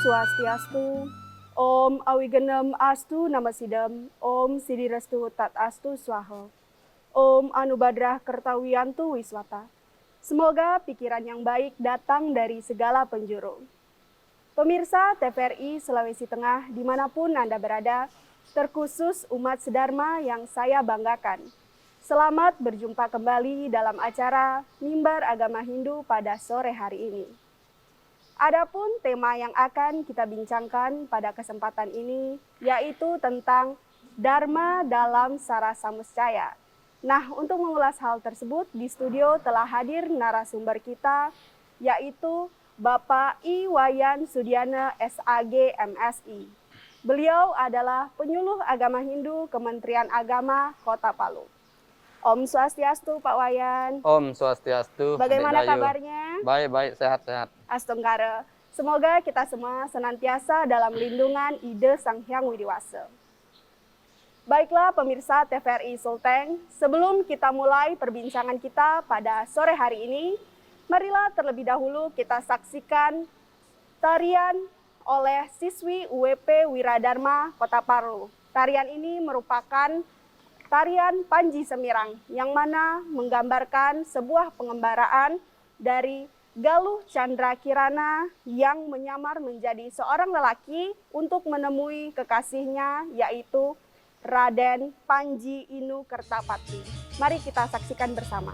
Swastiastu. Om Awigenem Astu Namasidam. Om Sidirestu Tat Astu Swaha. Om Anubadrah Kertawiyantu Wiswata. Semoga pikiran yang baik datang dari segala penjuru. Pemirsa TVRI Sulawesi Tengah dimanapun Anda berada, terkhusus umat sedharma yang saya banggakan. Selamat berjumpa kembali dalam acara Mimbar Agama Hindu pada sore hari ini. Adapun tema yang akan kita bincangkan pada kesempatan ini yaitu tentang Dharma dalam Sara Samuscaya. Nah, untuk mengulas hal tersebut di studio telah hadir narasumber kita yaitu Bapak Iwayan Sudiana SAG MSI. Beliau adalah penyuluh agama Hindu Kementerian Agama Kota Palu. Om Swastiastu Pak Wayan. Om Swastiastu. Bagaimana kabarnya? Baik, sehat-sehat. Astunggara. Semoga kita semua senantiasa dalam lindungan ide Sang Hyang Widiwasa. Baiklah pemirsa TVRI Sulteng, sebelum kita mulai perbincangan kita pada sore hari ini, marilah terlebih dahulu kita saksikan tarian oleh siswi UWP Wiradharma Kota Palu. Tarian ini merupakan tarian Panji Semirang yang mana menggambarkan sebuah pengembaraan dari Galuh Chandra Kirana yang menyamar menjadi seorang lelaki untuk menemui kekasihnya yaitu Raden Panji Inu Kertapati. Mari kita saksikan bersama.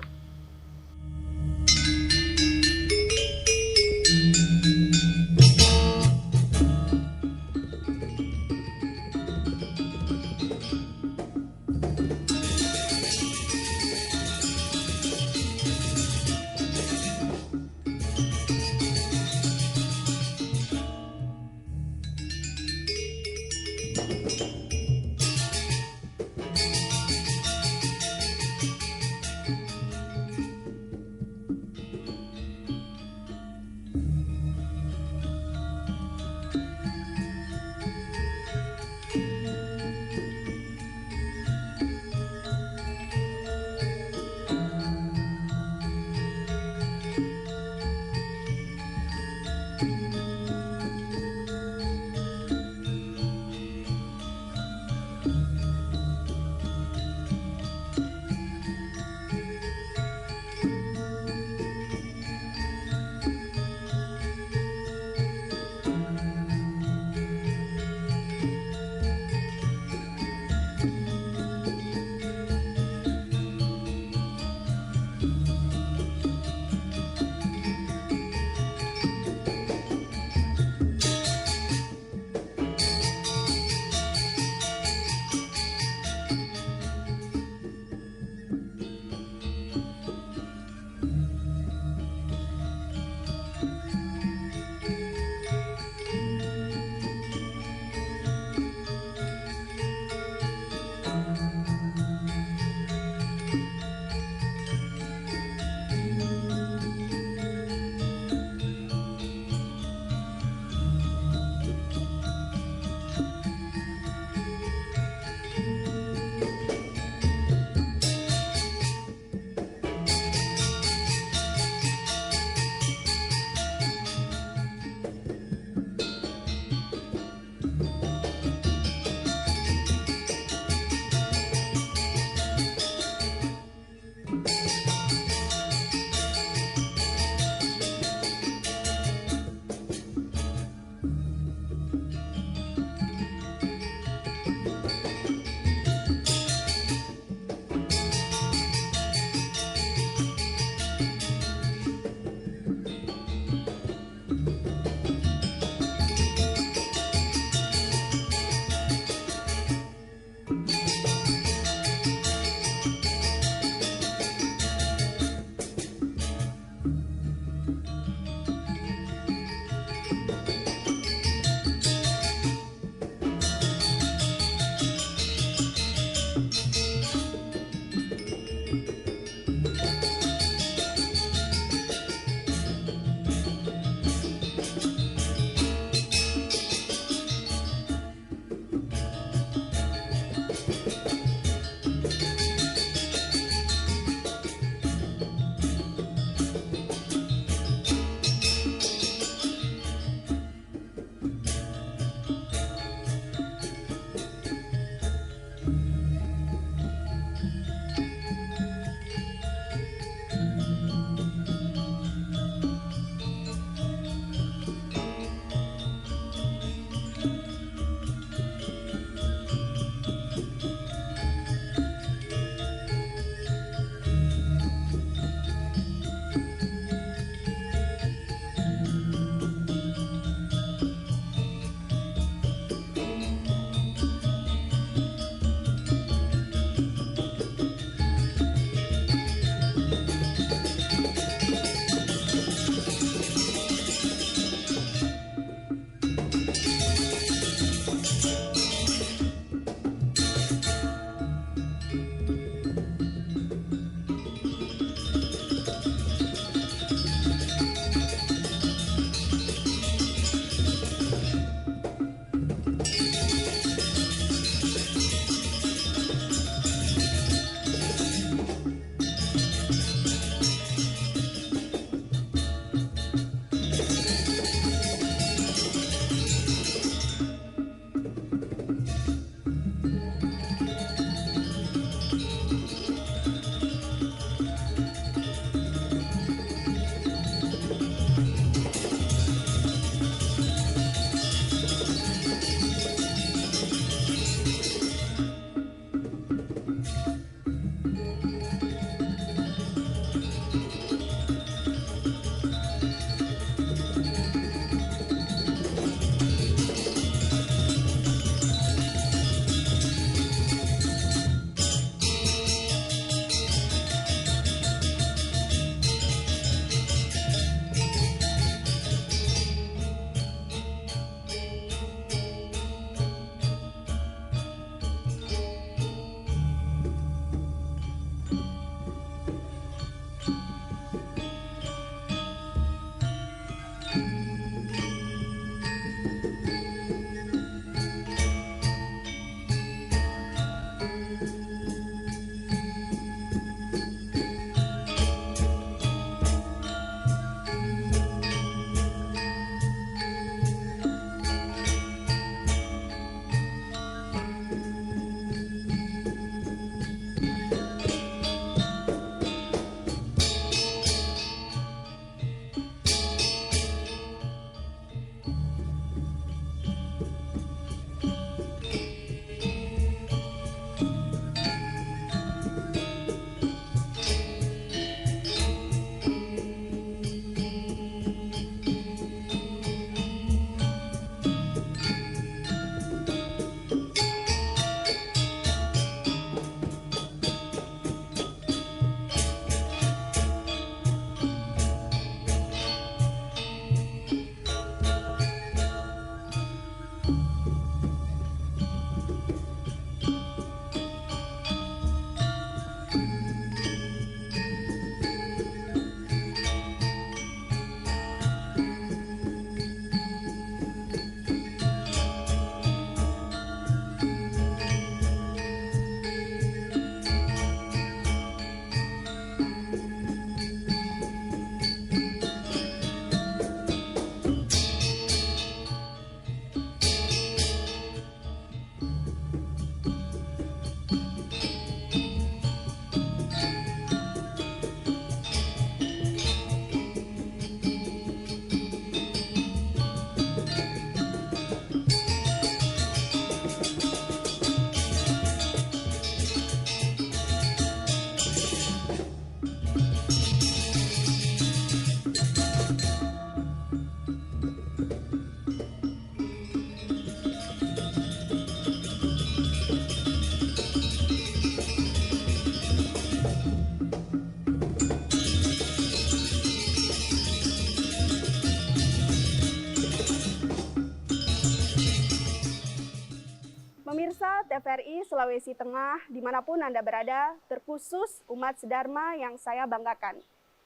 Pemirsa TVRI Sulawesi Tengah, dimanapun Anda berada, terkhusus umat sedharma yang saya banggakan.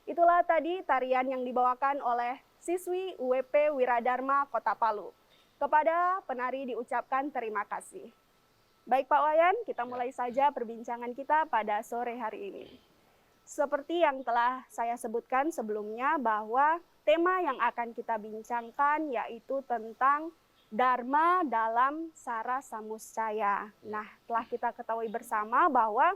Itulah tadi tarian yang dibawakan oleh siswi UWP Wiradharma Kota Palu. Kepada penari diucapkan terima kasih. Baik Pak Wayan, kita mulai saja perbincangan kita pada sore hari ini. Seperti yang telah saya sebutkan sebelumnya bahwa tema yang akan kita bincangkan yaitu tentang Dharma dalam Sara Samuscaya. Nah, telah kita ketahui bersama bahwa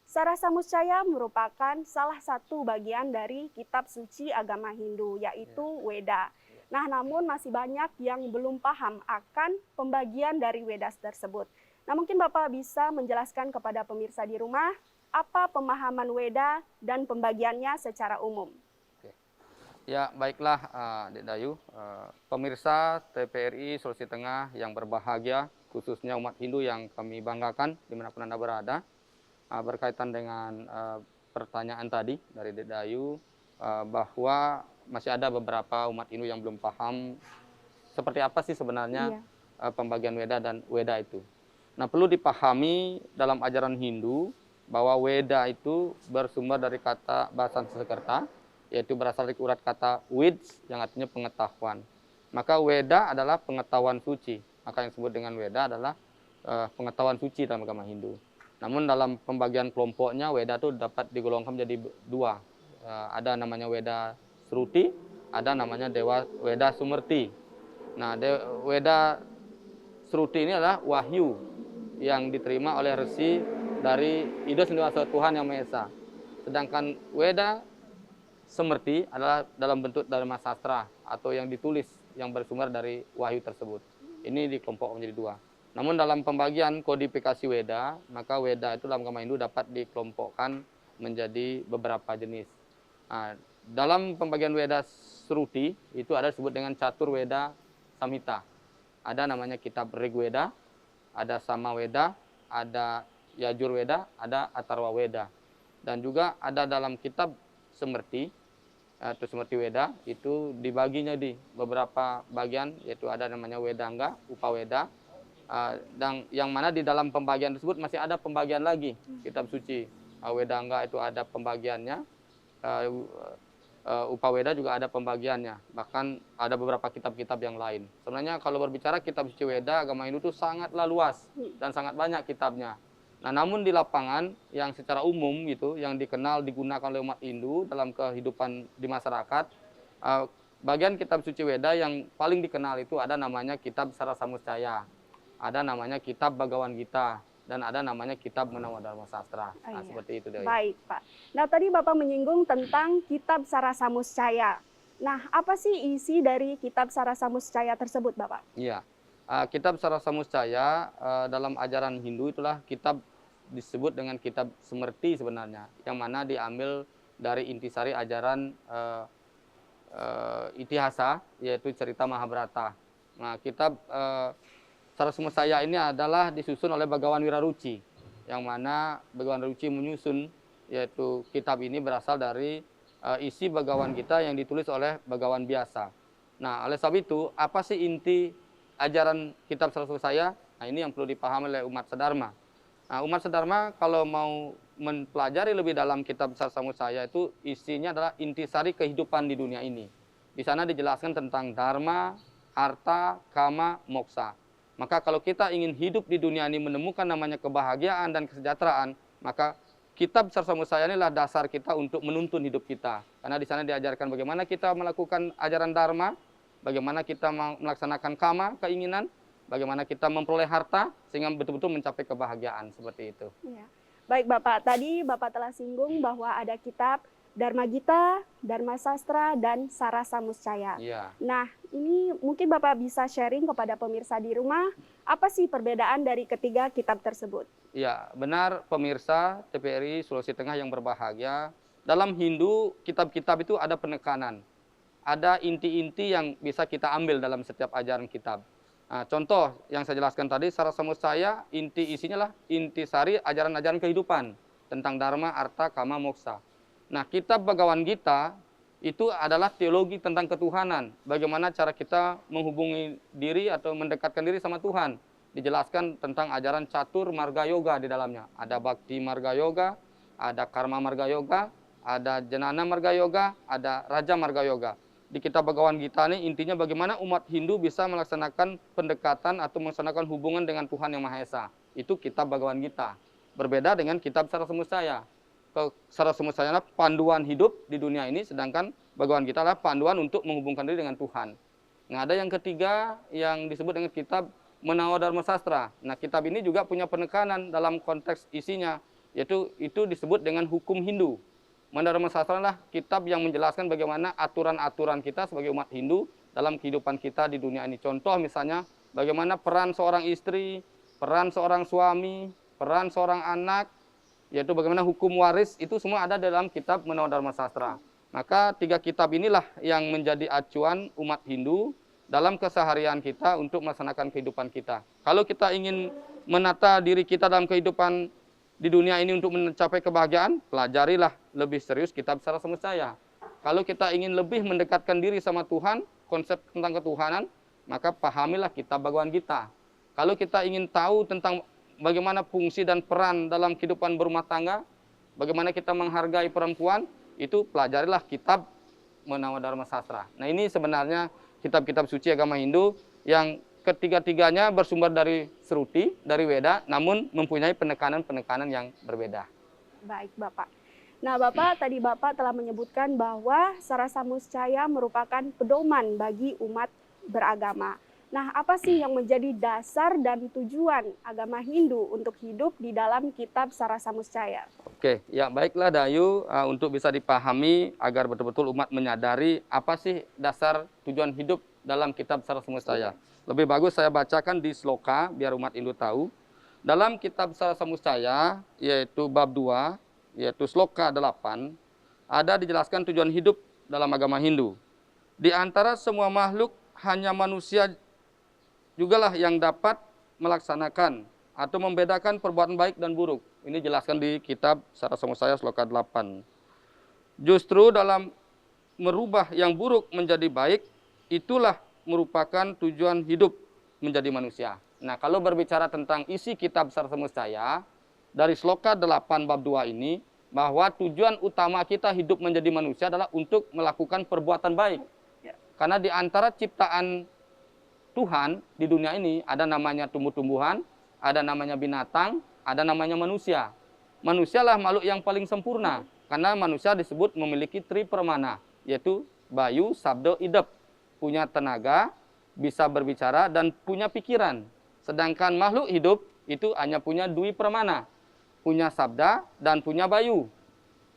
Sara Samuscaya merupakan salah satu bagian dari kitab suci agama Hindu, yaitu Weda. Nah, namun masih banyak yang belum paham akan pembagian dari Weda tersebut. Nah, mungkin Bapak bisa menjelaskan kepada pemirsa di rumah apa pemahaman Weda dan pembagiannya secara umum. Ya, baiklah Dek Dayu, pemirsa TVRI Sulawesi Tengah yang berbahagia, khususnya umat Hindu yang kami banggakan dimanapun Anda berada, berkaitan dengan pertanyaan tadi dari Dek Dayu, bahwa masih ada beberapa umat Hindu yang belum paham seperti apa sih sebenarnya pembagian Weda dan Weda itu. Nah, perlu dipahami dalam ajaran Hindu bahwa Weda itu bersumber dari kata bahasa Sanskerta, yaitu berasal dari urat kata Wids yang artinya pengetahuan. Maka Weda adalah pengetahuan suci. Maka yang disebut dengan Weda adalah pengetahuan suci dalam agama Hindu. Namun dalam pembagian kelompoknya Weda itu dapat digolongkan menjadi dua. Ada namanya Weda Sruti, ada namanya Dewa Weda Sumerti. Nah, Weda Sruti ini adalah wahyu yang diterima oleh resi dari Ido Sendewasa Tuhan Yang Maha Esa. Sedangkan Weda Sumerti adalah dalam bentuk dharma sastra atau yang ditulis yang bersumber dari wahyu tersebut. Ini dikelompokkan menjadi dua. Namun dalam pembagian kodifikasi Weda, maka Weda itu dalam agama Hindu dapat dikelompokkan menjadi beberapa jenis. Nah, dalam pembagian Weda Sruti itu ada disebut dengan Catur Weda Samhita. Ada namanya kitab Rigweda, ada Samaweda, ada Yajur Weda, ada Atharwa Weda. Dan juga ada dalam kitab Semerti atau Semerti Weda itu dibaginya di beberapa bagian, yaitu ada namanya Wedangga, Upaweda, dan yang mana di dalam pembagian tersebut masih ada pembagian lagi kitab suci. Wedangga itu ada pembagiannya, Upaweda juga ada pembagiannya, bahkan ada beberapa kitab-kitab yang lain. Sebenarnya kalau berbicara kitab suci Weda, agama Hindu itu sangatlah luas dan sangat banyak kitabnya. Nah, namun di lapangan yang secara umum gitu, yang dikenal digunakan oleh umat Hindu dalam kehidupan di masyarakat, bagian kitab suci Weda yang paling dikenal itu ada namanya kitab Sara Samuscaya, ada namanya kitab Bhagawan Gita, dan ada namanya kitab Menawa Dharma Sastra. Nah, seperti itu Dewi. Baik, Pak. Nah, tadi Bapak menyinggung tentang kitab Sara Samuscaya. Nah, apa sih isi dari kitab Sara Samuscaya tersebut, Bapak? Iya. Kitab Sara Samuscaya dalam ajaran Hindu itulah kitab disebut dengan kitab Semerti sebenarnya, yang mana diambil dari intisari ajaran Itihasa, yaitu cerita Mahabharata. Nah, kitab Sara Samuscaya ini adalah disusun oleh Bhagawan Wiraruci, yang mana Bhagawan Wiraruci menyusun, yaitu kitab ini berasal dari isi Bhagawan Gita yang ditulis oleh Bhagawan biasa. Nah, oleh sebab itu, apa sih inti ajaran kitab Sara Samuscaya? Nah, ini yang perlu dipahami oleh umat sedharma. Nah, umat sedharma kalau mau mempelajari lebih dalam kitab Sara Samuscaya itu isinya adalah intisari kehidupan di dunia ini. Di sana dijelaskan tentang dharma, harta, kama, moksa. Maka kalau kita ingin hidup di dunia ini menemukan namanya kebahagiaan dan kesejahteraan, maka kitab Sara Samuscaya inilah dasar kita untuk menuntun hidup kita. Karena di sana diajarkan bagaimana kita melakukan ajaran dharma, bagaimana kita melaksanakan kama, keinginan, bagaimana kita memperoleh harta sehingga betul-betul mencapai kebahagiaan, seperti itu. Ya. Baik Bapak, tadi Bapak telah singgung bahwa ada kitab Dharma Gita, Dharma Sastra, dan Sara Samuscaya. Ya. Nah, ini mungkin Bapak bisa sharing kepada pemirsa di rumah, apa sih perbedaan dari ketiga kitab tersebut? Ya, benar pemirsa TVRI Sulawesi Tengah yang berbahagia. Dalam Hindu, kitab-kitab itu ada penekanan. Ada inti-inti yang bisa kita ambil dalam setiap ajaran kitab. Nah, contoh yang saya jelaskan tadi, Sara Samuscaya, inti isinya lah intisari ajaran-ajaran kehidupan tentang dharma, arta, kama, moksa. Nah, kitab Bhagawan Gita itu adalah teologi tentang ketuhanan. Bagaimana cara kita menghubungi diri atau mendekatkan diri sama Tuhan. dijelaskan tentang ajaran catur marga yoga di dalamnya. Ada bakti marga yoga, ada karma marga yoga, ada jenana marga yoga, ada raja marga yoga. Di kitab Bhagavad Gita ini intinya bagaimana umat Hindu bisa melaksanakan pendekatan atau melaksanakan hubungan dengan Tuhan Yang Maha Esa. Itu kitab Bhagavad Gita. Berbeda dengan kitab Sarasamustaya. Sarasamustaya adalah panduan hidup di dunia ini, sedangkan Bhagavad Gita adalah panduan untuk menghubungkan diri dengan Tuhan. Nah, ada yang ketiga yang disebut dengan kitab Menawa Dharma Sastra. Nah, kitab ini juga punya penekanan dalam konteks isinya, yaitu itu disebut dengan hukum Hindu. Dharma Sastra adalah kitab yang menjelaskan bagaimana aturan-aturan kita sebagai umat Hindu dalam kehidupan kita di dunia ini. Contoh misalnya, bagaimana peran seorang istri, peran seorang suami, peran seorang anak, yaitu bagaimana hukum waris, itu semua ada dalam kitab Menawa Dharma Sastra. Maka 3 kitab inilah yang menjadi acuan umat Hindu dalam keseharian kita untuk melaksanakan kehidupan kita. Kalau kita ingin menata diri kita dalam kehidupan di dunia ini untuk mencapai kebahagiaan, pelajarilah lebih serius kitab Sarasamustaya. Kalau kita ingin lebih mendekatkan diri sama Tuhan, konsep tentang ketuhanan, maka pahamilah kitab Bhagavad Gita. Kalau kita ingin tahu tentang bagaimana fungsi dan peran dalam kehidupan berumah tangga, bagaimana kita menghargai perempuan, itu pelajarilah kitab Menawa Dharma Sastra. Nah, ini sebenarnya kitab-kitab suci agama Hindu yang ketiga-tiganya bersumber dari Sruti, dari Weda, namun mempunyai penekanan-penekanan yang berbeda. Baik, Bapak. Nah, Bapak, tadi Bapak telah menyebutkan bahwa Sarasamustaya merupakan pedoman bagi umat beragama. Nah, apa sih yang menjadi dasar dan tujuan agama Hindu untuk hidup di dalam kitab Sarasamustaya? Oke, ya baiklah Dayu, untuk bisa dipahami agar betul-betul umat menyadari apa sih dasar tujuan hidup dalam kitab Sarasamustaya. Lebih bagus saya bacakan di sloka biar umat Hindu tahu. Dalam kitab Sarasamustaya, yaitu bab 2, yaitu sloka 8, ada dijelaskan tujuan hidup dalam agama Hindu. Di antara semua makhluk, hanya manusia jugalah yang dapat melaksanakan atau membedakan perbuatan baik dan buruk. Ini jelaskan di kitab Sarasamustaya sloka 8. Justru dalam merubah yang buruk menjadi baik, itulah merupakan tujuan hidup menjadi manusia. Nah, kalau berbicara tentang isi kitab Sarasamustaya, dari sloka 8 bab 2 ini, bahwa tujuan utama kita hidup menjadi manusia adalah untuk melakukan perbuatan baik. Karena di antara ciptaan Tuhan di dunia ini ada namanya tumbuh-tumbuhan, ada namanya binatang, ada namanya manusia. Manusialah makhluk yang paling sempurna karena manusia disebut memiliki tripermana, yaitu bayu, sabdo, idep, punya tenaga, bisa berbicara dan punya pikiran. Sedangkan makhluk hidup itu hanya punya dwi permana, punya sabda dan punya bayu,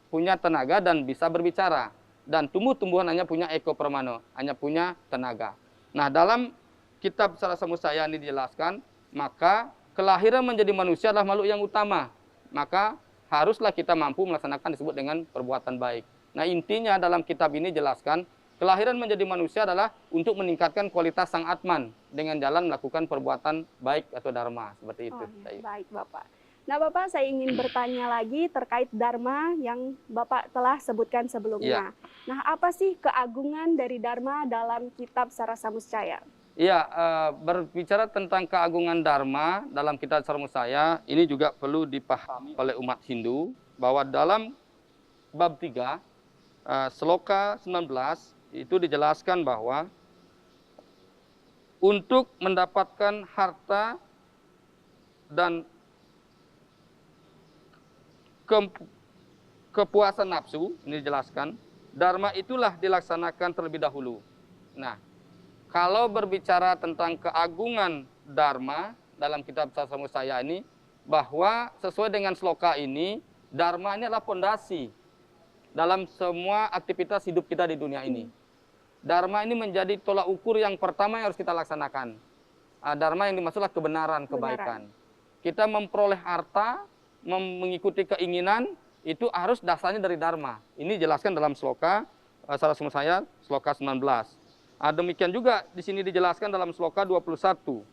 punya tenaga dan bisa berbicara. Dan tumbuh-tumbuhan hanya punya eko permana, hanya punya tenaga. Nah, dalam kitab Sarasamustaya ini dijelaskan, maka kelahiran menjadi manusia adalah makhluk yang utama. Maka haruslah kita mampu melaksanakan disebut dengan perbuatan baik. Nah, intinya dalam kitab ini jelaskan, kelahiran menjadi manusia adalah untuk meningkatkan kualitas sang Atman dengan jalan melakukan perbuatan baik atau dharma. Seperti itu. Baik, Bapak. Nah, Bapak, saya ingin bertanya lagi terkait dharma yang Bapak telah sebutkan sebelumnya. Nah, apa sih keagungan dari dharma dalam kitab Sarasamustaya? Iya, berbicara tentang keagungan dharma dalam kitab Sarasamustaya, ini juga perlu dipahami oleh umat Hindu, bahwa dalam bab 3, sloka 19, itu dijelaskan bahwa untuk mendapatkan harta dan kepuasan nafsu, ini dijelaskan, dharma itulah dilaksanakan terlebih dahulu. Nah, kalau berbicara tentang keagungan dharma dalam kitab Sarasamustaya ini, bahwa sesuai dengan sloka ini, dharma ini adalah fondasi dalam semua aktivitas hidup kita di dunia ini. Dharma ini menjadi tolak ukur yang pertama yang harus kita laksanakan. Dharma yang dimaksudlah kebenaran, kebaikan. Kita memperoleh harta, mengikuti keinginan, itu harus dasarnya dari dharma. Ini jelaskan dalam sloka Sarasamustaya sloka 19. Demikian juga di sini dijelaskan dalam sloka 21.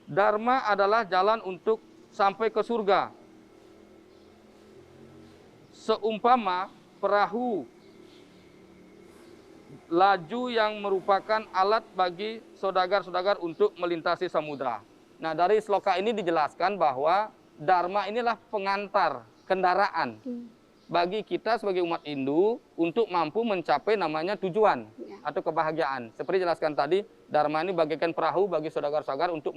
Dharma adalah jalan untuk sampai ke surga. Seumpama perahu laju yang merupakan alat bagi saudagar-saudagar untuk melintasi samudra. Nah, dari sloka ini dijelaskan bahwa Dharma inilah pengantar kendaraan bagi kita sebagai umat Hindu untuk mampu mencapai namanya tujuan atau kebahagiaan. Seperti jelaskan tadi, Dharma ini bagaikan perahu bagi saudagar-saudagar untuk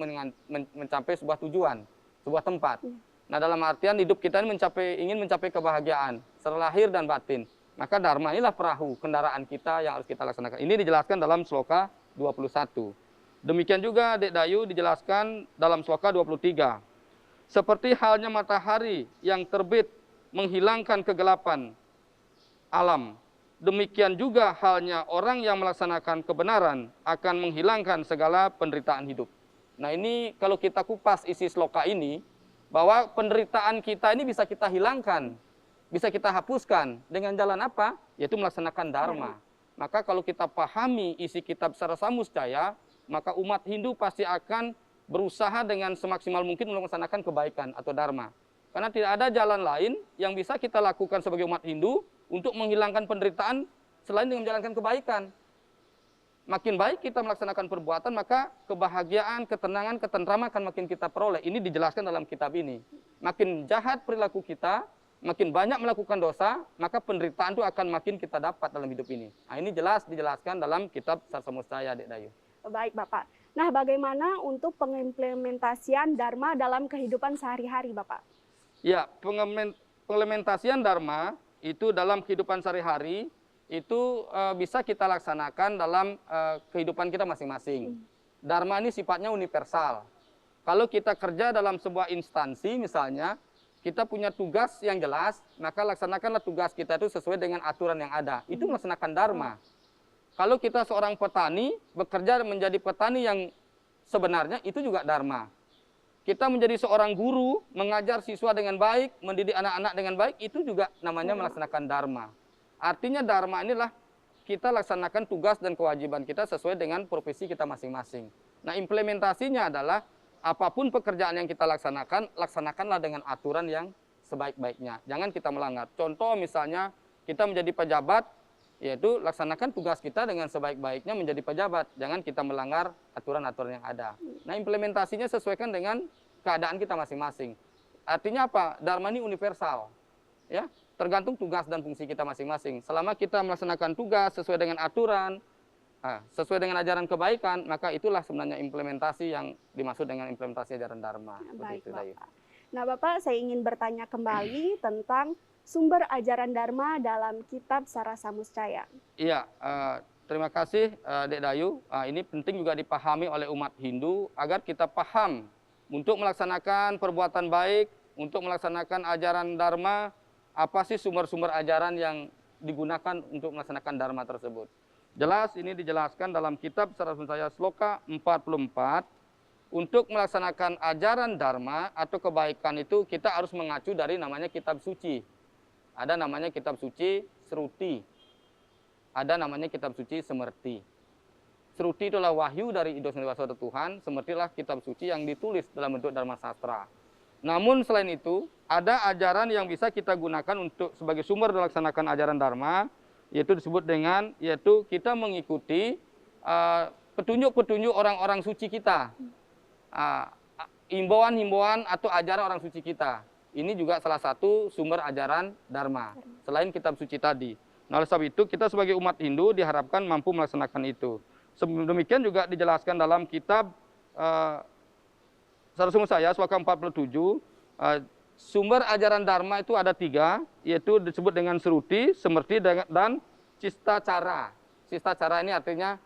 mencapai sebuah tujuan, sebuah tempat. Nah, dalam artian hidup kita ini ingin mencapai kebahagiaan secara lahir dan batin. Maka Dharma inilah perahu, kendaraan kita yang harus kita laksanakan. Ini dijelaskan dalam sloka 21. Demikian juga Dek Dayu dijelaskan dalam sloka 23. Seperti halnya matahari yang terbit menghilangkan kegelapan alam, demikian juga halnya orang yang melaksanakan kebenaran akan menghilangkan segala penderitaan hidup. Nah, ini kalau kita kupas isi sloka ini, bahwa penderitaan kita ini bisa kita hilangkan, bisa kita hapuskan dengan jalan apa? Yaitu melaksanakan Dharma. Maka kalau kita pahami isi kitab Sara Samuscaya, maka umat Hindu pasti akan berusaha dengan semaksimal mungkin melaksanakan kebaikan atau Dharma. Karena tidak ada jalan lain yang bisa kita lakukan sebagai umat Hindu untuk menghilangkan penderitaan selain dengan menjalankan kebaikan. Makin baik kita melaksanakan perbuatan, maka kebahagiaan, ketenangan, ketentraman akan makin kita peroleh. Ini dijelaskan dalam kitab ini. Makin jahat perilaku kita, makin banyak melakukan dosa, maka penderitaan itu akan makin kita dapat dalam hidup ini. Nah, ini jelas dijelaskan dalam kitab Sara Samuscaya, Dek Dayu. Baik, Bapak. Nah, bagaimana untuk pengimplementasian Dharma dalam kehidupan sehari-hari, Bapak? Ya, pengimplementasian Dharma itu dalam kehidupan sehari-hari itu bisa kita laksanakan dalam kehidupan kita masing-masing. Dharma ini sifatnya universal. Kalau kita kerja dalam sebuah instansi misalnya, kita punya tugas yang jelas, maka laksanakanlah tugas kita itu sesuai dengan aturan yang ada. Itu melaksanakan Dharma. Kalau kita seorang petani, bekerja menjadi petani yang sebenarnya, itu juga Dharma. Kita menjadi seorang guru, mengajar siswa dengan baik, mendidik anak-anak dengan baik, itu juga namanya melaksanakan Dharma. Artinya Dharma inilah kita laksanakan tugas dan kewajiban kita sesuai dengan profesi kita masing-masing. Nah, implementasinya adalah apapun pekerjaan yang kita laksanakan, laksanakanlah dengan aturan yang sebaik-baiknya. Jangan kita melanggar. Contoh misalnya kita menjadi pejabat, yaitu laksanakan tugas kita dengan sebaik-baiknya menjadi pejabat. Jangan kita melanggar aturan-aturan yang ada. Nah, implementasinya sesuaikan dengan keadaan kita masing-masing. Artinya apa? Dharma ini universal. Ya, tergantung tugas dan fungsi kita masing-masing. Selama kita melaksanakan tugas sesuai dengan aturan, sesuai dengan ajaran kebaikan, maka itulah sebenarnya implementasi yang dimaksud dengan implementasi ajaran Dharma. Baik, itu, Bapak. Nah, Bapak, saya ingin bertanya kembali tentang sumber ajaran Dharma dalam kitab Sara Samuscaya. Iya, terima kasih Dek Dayu. Ini penting juga dipahami oleh umat Hindu agar kita paham untuk melaksanakan perbuatan baik, untuk melaksanakan ajaran Dharma, apa sih sumber-sumber ajaran yang digunakan untuk melaksanakan Dharma tersebut. Jelas ini dijelaskan dalam kitab Sara Samuscaya sloka 44. Untuk melaksanakan ajaran Dharma atau kebaikan itu kita harus mengacu dari namanya kitab suci. Ada namanya kitab suci Sruti. Ada namanya kitab suci Semerti. Sruti itulah wahyu dari Ido Sendewasada Tuhan. Semerti adalah kitab suci yang ditulis dalam bentuk Dharma Sastra. Namun selain itu, ada ajaran yang bisa kita gunakan untuk sebagai sumber melaksanakan ajaran Dharma, yaitu disebut dengan, yaitu kita mengikuti petunjuk-petunjuk orang-orang suci kita. Himbauan-himbauan atau ajaran orang suci kita. Ini juga salah satu sumber ajaran Dharma, selain kitab suci tadi. Nah, oleh sebab itu, kita sebagai umat Hindu diharapkan mampu melaksanakan itu. Demikian juga dijelaskan dalam kitab Sara Samuscaya, sloka 47, sumber ajaran Dharma itu ada 3, yaitu disebut dengan Sruti, Semerti, dan Cista Cara. Cista Cara ini artinya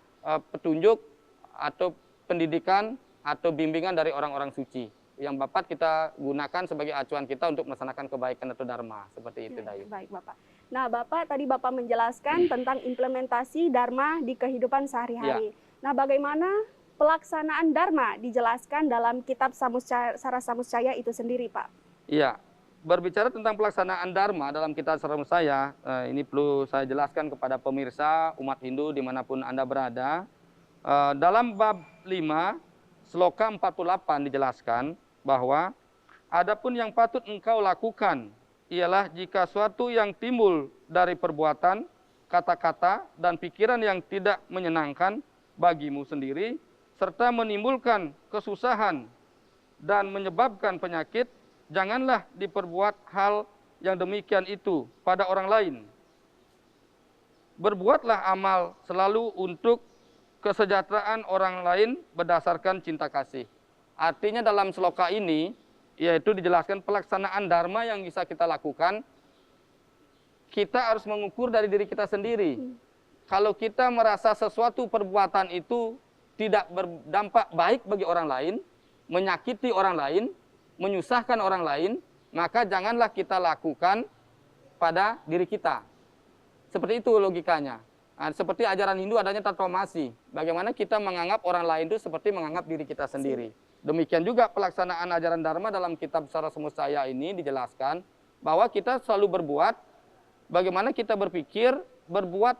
petunjuk atau pendidikan atau bimbingan dari orang-orang suci yang Bapak kita gunakan sebagai acuan kita untuk melaksanakan kebaikan atau Dharma. Seperti itu, Dayu. Baik, Bapak. Nah, Bapak tadi Bapak menjelaskan tentang implementasi Dharma di kehidupan sehari-hari. Nah, bagaimana pelaksanaan Dharma dijelaskan dalam kitab Sara Samuscaya itu sendiri, Pak? Iya, berbicara tentang pelaksanaan Dharma dalam kitab Sara Samuscaya, ini perlu saya jelaskan kepada pemirsa umat Hindu dimanapun Anda berada. Dalam bab 5, sloka 48 dijelaskan bahwa adapun yang patut engkau lakukan ialah jika suatu yang timbul dari perbuatan, kata-kata, dan pikiran yang tidak menyenangkan bagimu sendiri, serta menimbulkan kesusahan dan menyebabkan penyakit, janganlah diperbuat hal yang demikian itu pada orang lain. Berbuatlah amal selalu untuk kesejahteraan orang lain berdasarkan cinta kasih. Artinya dalam sloka ini, yaitu dijelaskan pelaksanaan dharma yang bisa kita lakukan, kita harus mengukur dari diri kita sendiri. Kalau kita merasa sesuatu perbuatan itu tidak berdampak baik bagi orang lain, menyakiti orang lain, menyusahkan orang lain, maka janganlah kita lakukan pada diri kita. Seperti itu logikanya. Nah, seperti ajaran Hindu adanya tatwamasi. Bagaimana kita menganggap orang lain itu seperti menganggap diri kita sendiri. Demikian juga pelaksanaan ajaran Dharma dalam kitab Sara Samustaya ini dijelaskan bahwa kita selalu berbuat, bagaimana kita berpikir, berbuat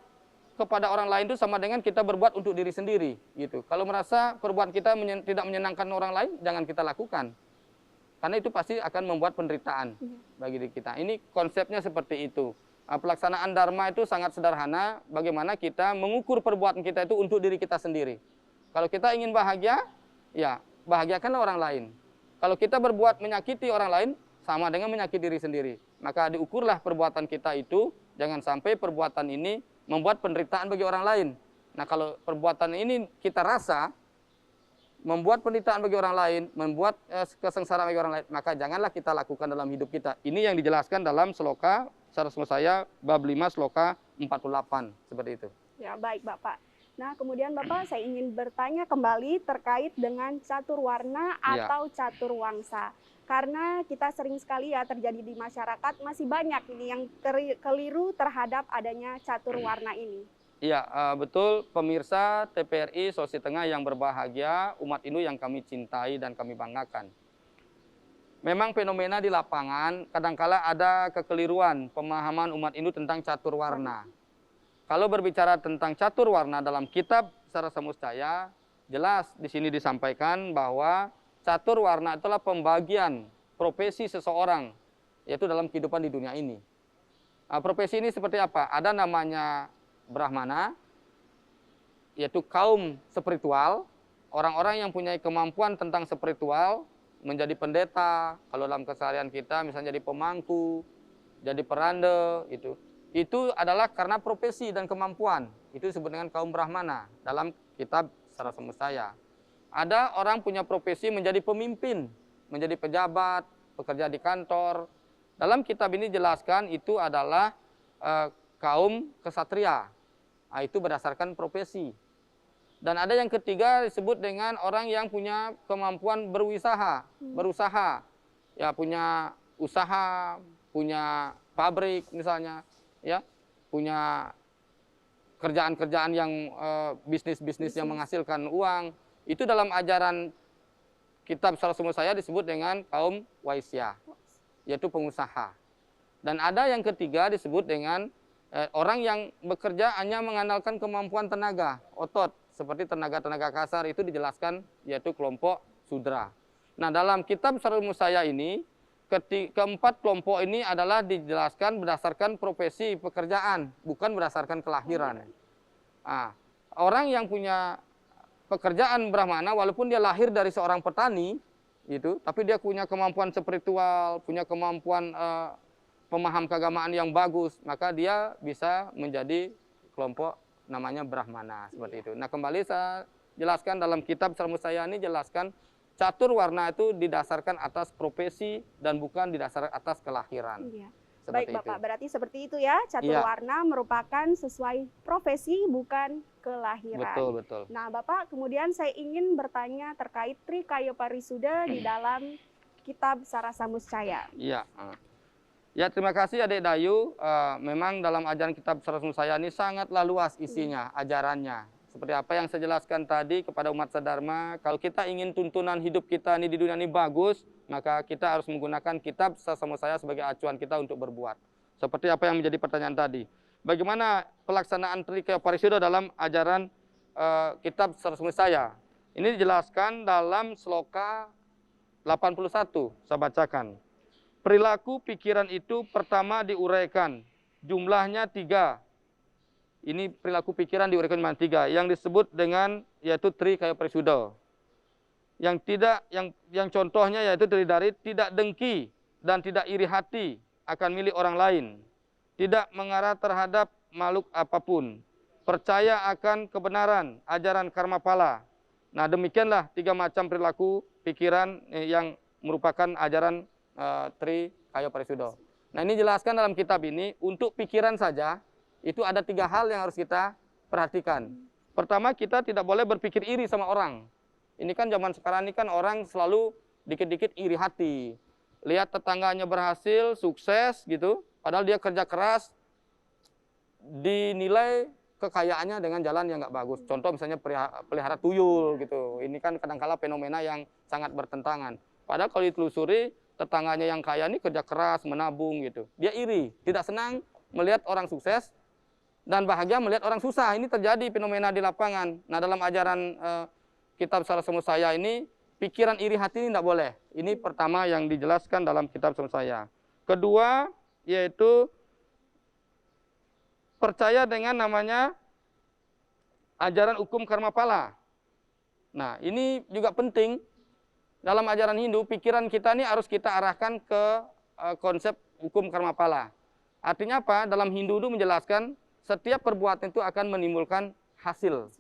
kepada orang lain itu sama dengan kita berbuat untuk diri sendiri. Gitu. Kalau merasa perbuatan kita tidak menyenangkan orang lain, jangan kita lakukan. Karena itu pasti akan membuat penderitaan bagi diri kita. Ini konsepnya seperti itu. Pelaksanaan Dharma itu sangat sederhana, bagaimana kita mengukur perbuatan kita itu untuk diri kita sendiri. Kalau kita ingin bahagia, ya bahagiakanlah orang lain. Kalau kita berbuat menyakiti orang lain, sama dengan menyakiti diri sendiri. Maka diukurlah perbuatan kita itu, jangan sampai perbuatan ini membuat penderitaan bagi orang lain. Nah kalau perbuatan ini kita rasa, membuat penderitaan bagi orang lain, membuat kesengsaraan bagi orang lain, maka janganlah kita lakukan dalam hidup kita. Ini yang dijelaskan dalam sloka Sara Samustaya bab 5 sloka 48, seperti itu. Ya, baik Bapak. Nah, kemudian Bapak saya ingin bertanya kembali terkait dengan catur warna atau catur wangsa. Karena kita sering sekali ya terjadi di masyarakat, masih banyak ini yang keliru terhadap adanya catur warna ini. Iya, betul pemirsa TPRI Sulawesi Tengah yang berbahagia, umat Hindu yang kami cintai dan kami banggakan. Memang fenomena di lapangan kadangkala ada kekeliruan pemahaman umat Hindu tentang catur warna. Kalau berbicara tentang catur warna dalam kitab Sara Samustaya, jelas di sini disampaikan bahwa catur warna itulah pembagian profesi seseorang, yaitu dalam kehidupan di dunia ini. Profesi ini seperti apa? Ada namanya Brahmana, yaitu kaum spiritual, orang-orang yang punya kemampuan tentang spiritual, menjadi pendeta, kalau dalam keseharian kita misalnya jadi pemangku, jadi peranda, itu adalah karena profesi dan kemampuan. Itu disebut dengan kaum Brahmana dalam kitab Sara Samustaya. Ada orang punya profesi menjadi pemimpin, menjadi pejabat, bekerja di kantor. Dalam kitab ini jelaskan itu adalah kaum kesatria. Itu berdasarkan profesi. Dan ada yang ketiga disebut dengan orang yang punya kemampuan berusaha, ya punya usaha, punya pabrik misalnya, ya punya kerjaan-kerjaan yang bisnis-bisnis yang menghasilkan uang. Itu dalam ajaran kitab Sara Samustaya disebut dengan kaum Waisya, yaitu pengusaha. Dan ada yang ketiga disebut dengan orang yang bekerja hanya mengandalkan kemampuan tenaga, otot, seperti tenaga-tenaga kasar, itu dijelaskan yaitu kelompok Sudra. Nah dalam kitab Sara Samustaya ini, keempat kelompok ini adalah dijelaskan berdasarkan profesi pekerjaan, bukan berdasarkan kelahiran. Orang yang punya pekerjaan Brahmana, walaupun dia lahir dari seorang petani, tapi dia punya kemampuan spiritual, punya kemampuan pemaham keagamaan yang bagus, maka dia bisa menjadi kelompok namanya Brahmana, seperti itu. Nah kembali saya jelaskan dalam kitab Sara Samustaya ini, jelaskan catur warna itu didasarkan atas profesi dan bukan didasarkan atas kelahiran. Baik Bapak, berarti seperti itu ya, catur warna merupakan sesuai profesi bukan kelahiran. Betul. Nah Bapak, kemudian saya ingin bertanya terkait Trikaya Parisuda di dalam kitab Sara Samustaya. Ya, terima kasih Adik Dayu. Memang dalam ajaran kitab Sara Samustaya ini sangatlah luas isinya, ajarannya. Seperti apa yang saya jelaskan tadi kepada umat Sadharma, kalau kita ingin tuntunan hidup kita ini di dunia ini bagus, maka kita harus menggunakan kitab Sara Samustaya sebagai acuan kita untuk berbuat. Seperti apa yang menjadi pertanyaan tadi. Bagaimana pelaksanaan Trikaya Parisuda dalam ajaran kitab Sara Samustaya? Ini dijelaskan dalam sloka 81, saya bacakan. Perilaku pikiran itu pertama diuraikan, jumlahnya 3. Ini perilaku pikiran diuraikan dengan 3, yang disebut dengan yaitu Trikaya Parisuda. yang contohnya yaitu terdiri dari tidak dengki dan tidak iri hati akan milik orang lain, tidak mengarah terhadap makhluk apapun, percaya akan kebenaran ajaran Karmapala. Nah, demikianlah 3 macam perilaku pikiran yang merupakan ajaran Tri Kayo Parisudo. Nah, ini jelaskan dalam kitab ini. Untuk pikiran saja itu ada 3 hal yang harus kita perhatikan. Pertama, kita tidak boleh berpikir iri sama orang. Ini kan zaman sekarang ini kan orang selalu dikit-dikit iri hati. Lihat tetangganya berhasil, sukses gitu, padahal dia kerja keras, dinilai kekayaannya dengan jalan yang nggak bagus. Contoh misalnya pelihara tuyul gitu. Ini kan kadang-kala fenomena yang sangat bertentangan. Padahal kalau ditelusuri, tetangganya yang kaya ini kerja keras, menabung gitu. Dia iri, tidak senang melihat orang sukses dan bahagia melihat orang susah. Ini terjadi fenomena di lapangan. Nah, dalam ajaran kitab Sara Semut Saya ini, pikiran iri hati ini tidak boleh. Ini pertama yang dijelaskan dalam kitab Semut Saya. Kedua, yaitu percaya dengan namanya ajaran hukum Karmapala. Nah, ini juga penting. Dalam ajaran Hindu, pikiran kita ini harus kita arahkan ke konsep hukum Karmapala. Artinya apa? Dalam Hindu itu menjelaskan setiap perbuatan itu akan menimbulkan hasil.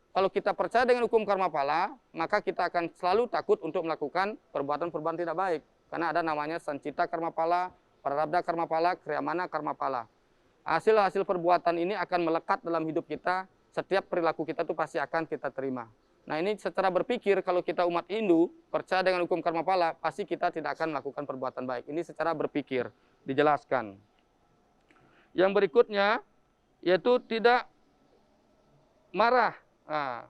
Kalau kita percaya dengan hukum Karmapala, maka kita akan selalu takut untuk melakukan perbuatan-perbuatan tidak baik. Karena ada namanya Sancita Karmapala, Prarabdha Karmapala, Kriyamana Karmapala. Hasil-hasil perbuatan ini akan melekat dalam hidup kita, setiap perilaku kita itu pasti akan kita terima. Nah, ini secara berpikir, kalau kita umat Hindu, percaya dengan hukum Karmapala, pasti kita tidak akan melakukan perbuatan baik. Ini secara berpikir, dijelaskan. Yang berikutnya, yaitu tidak marah. Nah,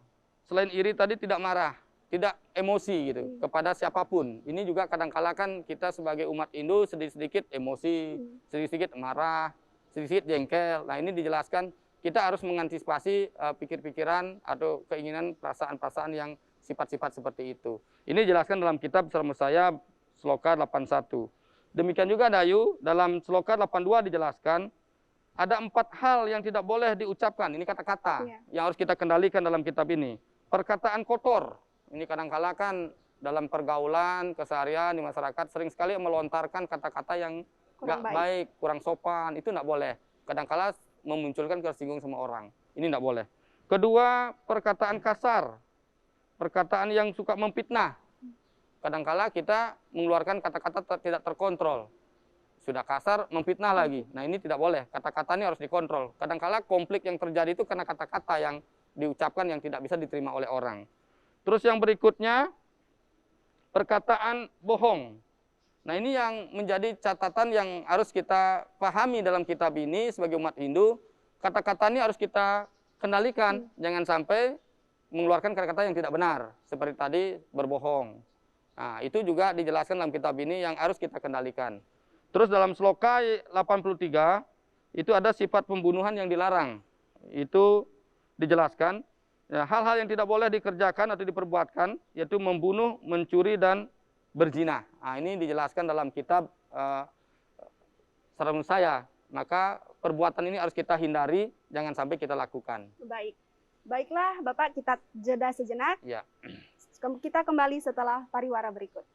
selain iri tadi tidak marah, tidak emosi gitu kepada siapapun. Ini juga kadang-kala kan kita sebagai umat Hindu sedikit-sedikit emosi, sedikit-sedikit marah, sedikit jengkel. Nah, ini dijelaskan kita harus mengantisipasi pikir-pikiran atau keinginan perasaan-perasaan yang sifat-sifat seperti itu. Ini dijelaskan dalam kitab Semut Saya Sloka 81. Demikian juga Dayu, dalam Sloka 82 dijelaskan ada 4 hal yang tidak boleh diucapkan. Ini kata-kata yang harus kita kendalikan dalam kitab ini. Perkataan kotor. Ini kadang-kala kan dalam pergaulan, keseharian di masyarakat sering sekali melontarkan kata-kata yang nggak baik, kurang sopan. Itu nggak boleh. Kadang-kala memunculkan tersinggung sama orang. Ini tidak boleh. Kedua, perkataan kasar. Perkataan yang suka memfitnah. Kadang-kala kita mengeluarkan kata-kata tidak terkontrol. Sudah kasar, memfitnah lagi. Nah, ini tidak boleh. Kata-kata ini harus dikontrol. Kadang-kala konflik yang terjadi itu karena kata-kata yang diucapkan yang tidak bisa diterima oleh orang. Terus yang berikutnya, perkataan bohong. Nah, ini yang menjadi catatan yang harus kita pahami dalam kitab ini sebagai umat Hindu. Kata-kata ini harus kita kendalikan. Jangan sampai mengeluarkan kata-kata yang tidak benar. Seperti tadi, berbohong. Nah, itu juga dijelaskan dalam kitab ini yang harus kita kendalikan. Terus dalam Sloka 83, itu ada sifat pembunuhan yang dilarang. Itu dijelaskan. Hal-hal yang tidak boleh dikerjakan atau diperbuatkan, yaitu membunuh, mencuri, dan berzina. Nah, ini dijelaskan dalam kitab Sara Semut Saya. Maka perbuatan ini harus kita hindari, jangan sampai kita lakukan. Baik. Baiklah, Bapak, kita jeda sejenak. Ya. Kita kembali setelah pariwara berikut.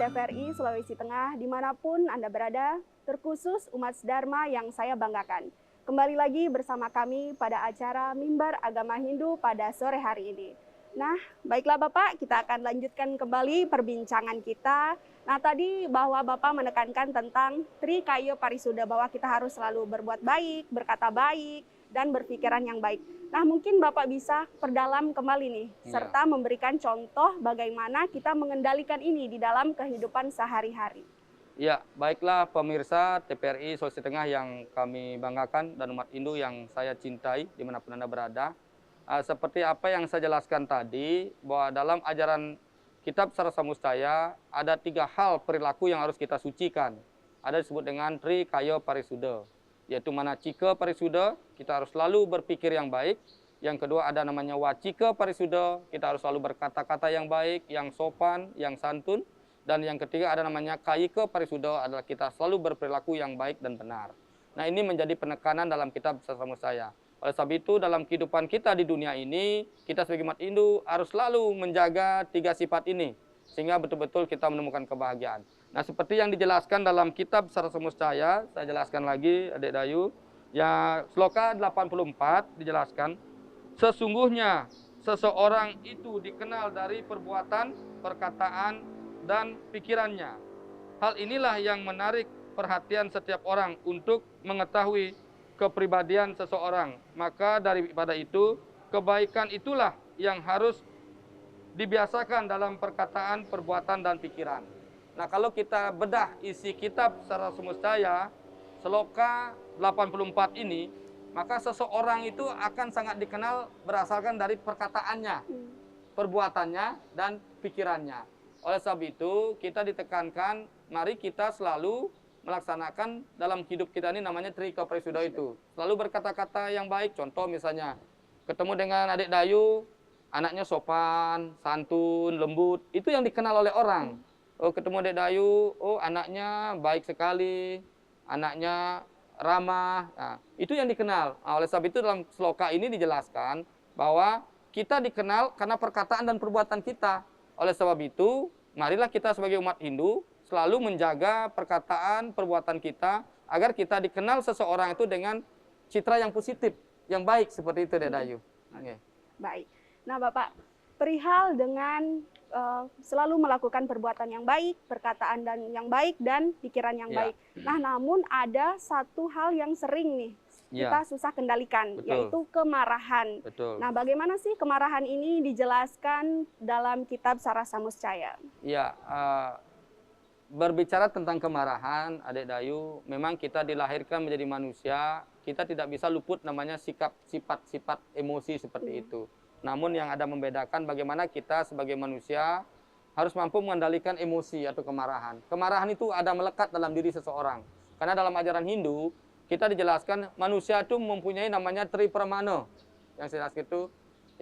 TVRI Sulawesi Tengah, dimanapun Anda berada, terkhusus umat Dharma yang saya banggakan. Kembali lagi bersama kami pada acara Mimbar Agama Hindu pada sore hari ini. Nah, baiklah Bapak, kita akan lanjutkan kembali perbincangan kita. Nah, tadi bahwa Bapak menekankan tentang Tri Kayo Parisuda, bahwa kita harus selalu berbuat baik, berkata baik, dan berpikiran yang baik. Nah, mungkin Bapak bisa perdalam kembali nih, serta memberikan contoh bagaimana kita mengendalikan ini di dalam kehidupan sehari-hari. Ya, baiklah pemirsa TPRI Sulawesi Tengah yang kami banggakan dan umat Hindu yang saya cintai dimanapun Anda berada. Seperti apa yang saya jelaskan tadi, bahwa dalam ajaran Kitab Sarasa Mustaya ada 3 hal perilaku yang harus kita sucikan. Ada disebut dengan Tri Kaya Parisuda, yaitu Manacika Parisuda, kita harus selalu berpikir yang baik. Yang kedua ada namanya Wacika Parisuda, kita harus selalu berkata-kata yang baik, yang sopan, yang santun. Dan yang ketiga ada namanya Kayika Parisuda, adalah kita selalu berperilaku yang baik dan benar. Nah, ini menjadi penekanan dalam Kitab Sarasa Mustaya. Oleh sebab itu dalam kehidupan kita di dunia ini, kita sebagai umat Hindu harus selalu menjaga 3 sifat ini, sehingga betul-betul kita menemukan kebahagiaan. Nah, seperti yang dijelaskan dalam Kitab Sarasa Mustaya, saya jelaskan lagi Adik Dayu, ya Sloka 84 dijelaskan, sesungguhnya seseorang itu dikenal dari perbuatan, perkataan, dan pikirannya. Hal inilah yang menarik perhatian setiap orang untuk mengetahui kepribadian seseorang. Maka daripada itu, kebaikan itulah yang harus dibiasakan dalam perkataan, perbuatan, dan pikiran. Nah, kalau kita bedah isi kitab Sarasa Mustaya, Sloka 84 ini, maka seseorang itu akan sangat dikenal berdasarkan dari perkataannya, perbuatannya, dan pikirannya. Oleh sebab itu, kita ditekankan, mari kita selalu melaksanakan dalam hidup kita ini namanya Tri Kaya Parisuda itu. Selalu berkata-kata yang baik, contoh misalnya, ketemu dengan Adik Dayu, anaknya sopan, santun, lembut, itu yang dikenal oleh orang. Oh, ketemu Adik Dayu, oh anaknya baik sekali, anaknya ramah. Nah, itu yang dikenal. Nah, oleh sebab itu dalam sloka ini dijelaskan bahwa kita dikenal karena perkataan dan perbuatan kita. Oleh sebab itu, marilah kita sebagai umat Hindu selalu menjaga perkataan, perbuatan kita agar kita dikenal seseorang itu dengan citra yang positif, yang baik seperti itu, Adik Dayu. Okay. Baik. Nah, Bapak, perihal dengan selalu melakukan perbuatan yang baik, perkataan dan yang baik, dan pikiran yang baik. Nah, namun ada satu hal yang sering nih kita susah kendalikan, yaitu kemarahan. Nah, bagaimana sih kemarahan ini dijelaskan dalam Kitab Sarasa Mustaya? Ya, berbicara tentang kemarahan, Adik Dayu, memang kita dilahirkan menjadi manusia, kita tidak bisa luput namanya sifat-sifat emosi seperti itu. Namun yang ada membedakan bagaimana kita sebagai manusia harus mampu mengendalikan emosi atau kemarahan. Kemarahan itu ada melekat dalam diri seseorang. Karena dalam ajaran Hindu, kita dijelaskan manusia itu mempunyai namanya Tri Pramana. Yang saya jelaskan itu,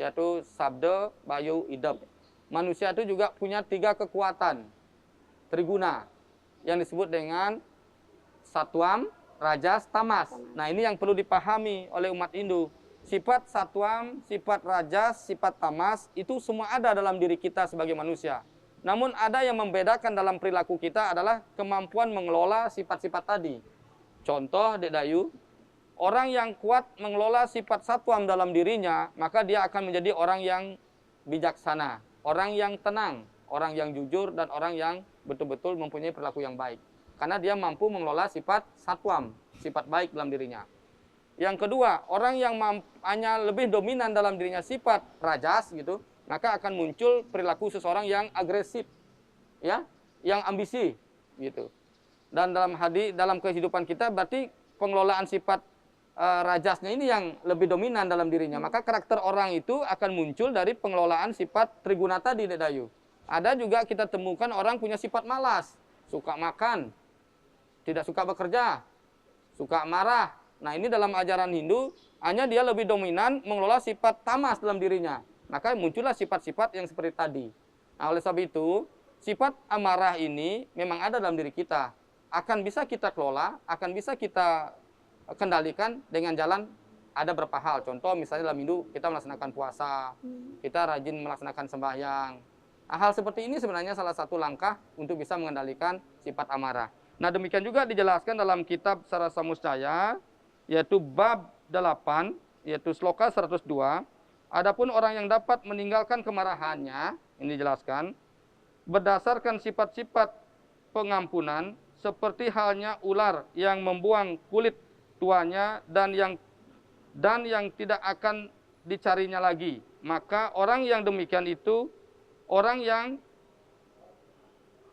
yaitu Sabda, Bayu, Idap. Manusia itu juga punya 3 kekuatan, Triguna, yang disebut dengan Satwam, Rajas, Tamas. Nah, ini yang perlu dipahami oleh umat Hindu. Sifat Satwam, sifat Rajas, sifat Tamas, itu semua ada dalam diri kita sebagai manusia. Namun ada yang membedakan dalam perilaku kita adalah kemampuan mengelola sifat-sifat tadi. Contoh, Adik Dayu, orang yang kuat mengelola sifat Satwam dalam dirinya, maka dia akan menjadi orang yang bijaksana, orang yang tenang, orang yang jujur, dan orang yang betul-betul mempunyai perilaku yang baik. Karena dia mampu mengelola sifat Satwam, sifat baik dalam dirinya. Yang kedua, orang yang hanya lebih dominan dalam dirinya sifat Rajas gitu, maka akan muncul perilaku seseorang yang agresif, ya, yang ambisi gitu. Dan dalam kehidupan kita berarti pengelolaan sifat Rajasnya ini yang lebih dominan dalam dirinya. Maka karakter orang itu akan muncul dari pengelolaan sifat Triguna tadi, Adik Dayu. Ada juga kita temukan orang punya sifat malas, suka makan, tidak suka bekerja, suka marah. Nah, ini dalam ajaran Hindu, hanya dia lebih dominan mengelola sifat tamas dalam dirinya. Maka muncullah sifat-sifat yang seperti tadi. Nah, oleh sebab itu, sifat amarah ini memang ada dalam diri kita. Akan bisa kita kelola, akan bisa kita kendalikan dengan jalan ada beberapa hal. Contoh, misalnya dalam Hindu, kita melaksanakan puasa, kita rajin melaksanakan sembahyang. Nah, hal seperti ini sebenarnya salah satu langkah untuk bisa mengendalikan sifat amarah. Nah, demikian juga dijelaskan dalam kitab Sarasa Mustaya, yaitu bab 8, yaitu sloka 102. Adapun orang yang dapat meninggalkan kemarahannya, ini dijelaskan, berdasarkan sifat-sifat pengampunan, seperti halnya ular yang membuang kulit tuanya dan yang dan yang tidak akan dicarinya lagi. Maka orang yang demikian itu orang yang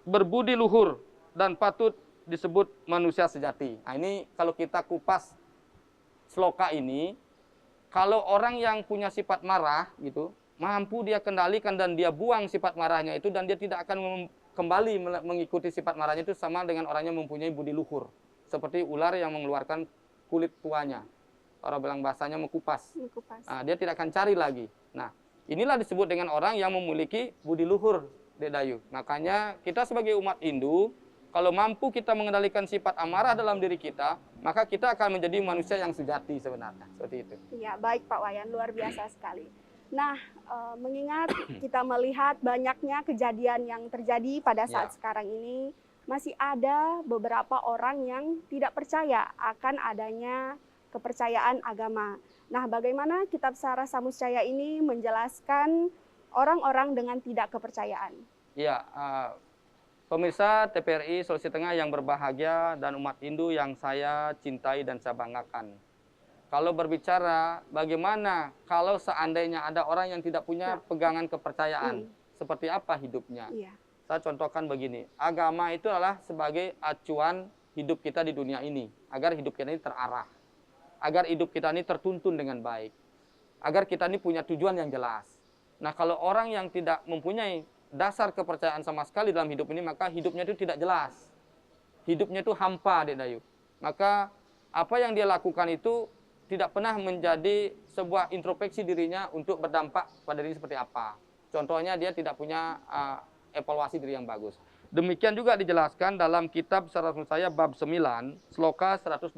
berbudi luhur dan patut disebut manusia sejati. Nah, ini kalau kita kupas sloka ini, kalau orang yang punya sifat marah gitu, mampu dia kendalikan dan dia buang sifat marahnya itu, dan dia tidak akan kembali mengikuti sifat marahnya itu, sama dengan orang yang mempunyai budi luhur. Seperti ular yang mengeluarkan kulit tuanya. Orang bilang bahasanya mengkupas. Nah, dia tidak akan cari lagi. Nah, inilah disebut dengan orang yang memiliki budi luhur, Dek Dayu. Makanya kita sebagai umat Hindu, kalau mampu kita mengendalikan sifat amarah dalam diri kita, maka kita akan menjadi manusia yang sejati sebenarnya. Seperti itu. Ya, baik Pak Wayan, luar biasa sekali. Nah, mengingat kita melihat banyaknya kejadian yang terjadi pada saat sekarang ini, masih ada beberapa orang yang tidak percaya akan adanya kepercayaan agama. Nah, bagaimana Kitab Sara Samuscaya ini menjelaskan orang-orang dengan tidak kepercayaan? Iya, pemirsa TPRI Sulawesi Tengah yang berbahagia dan umat Hindu yang saya cintai dan saya banggakan. Kalau berbicara bagaimana kalau seandainya ada orang yang tidak punya pegangan kepercayaan, seperti apa hidupnya? Saya contohkan begini, agama itu adalah sebagai acuan hidup kita di dunia ini, agar hidup kita ini terarah, agar hidup kita ini tertuntun dengan baik, agar kita ini punya tujuan yang jelas. Nah, kalau orang yang tidak mempunyai dasar kepercayaan sama sekali dalam hidup ini, maka hidupnya itu tidak jelas. Hidupnya itu hampa, Dek Dayu. Maka apa yang dia lakukan itu tidak pernah menjadi sebuah introspeksi dirinya untuk berdampak pada diri seperti apa. Contohnya dia tidak punya evaluasi diri yang bagus. Demikian juga dijelaskan dalam kitab Sara Samuscaya bab 9, sloka 120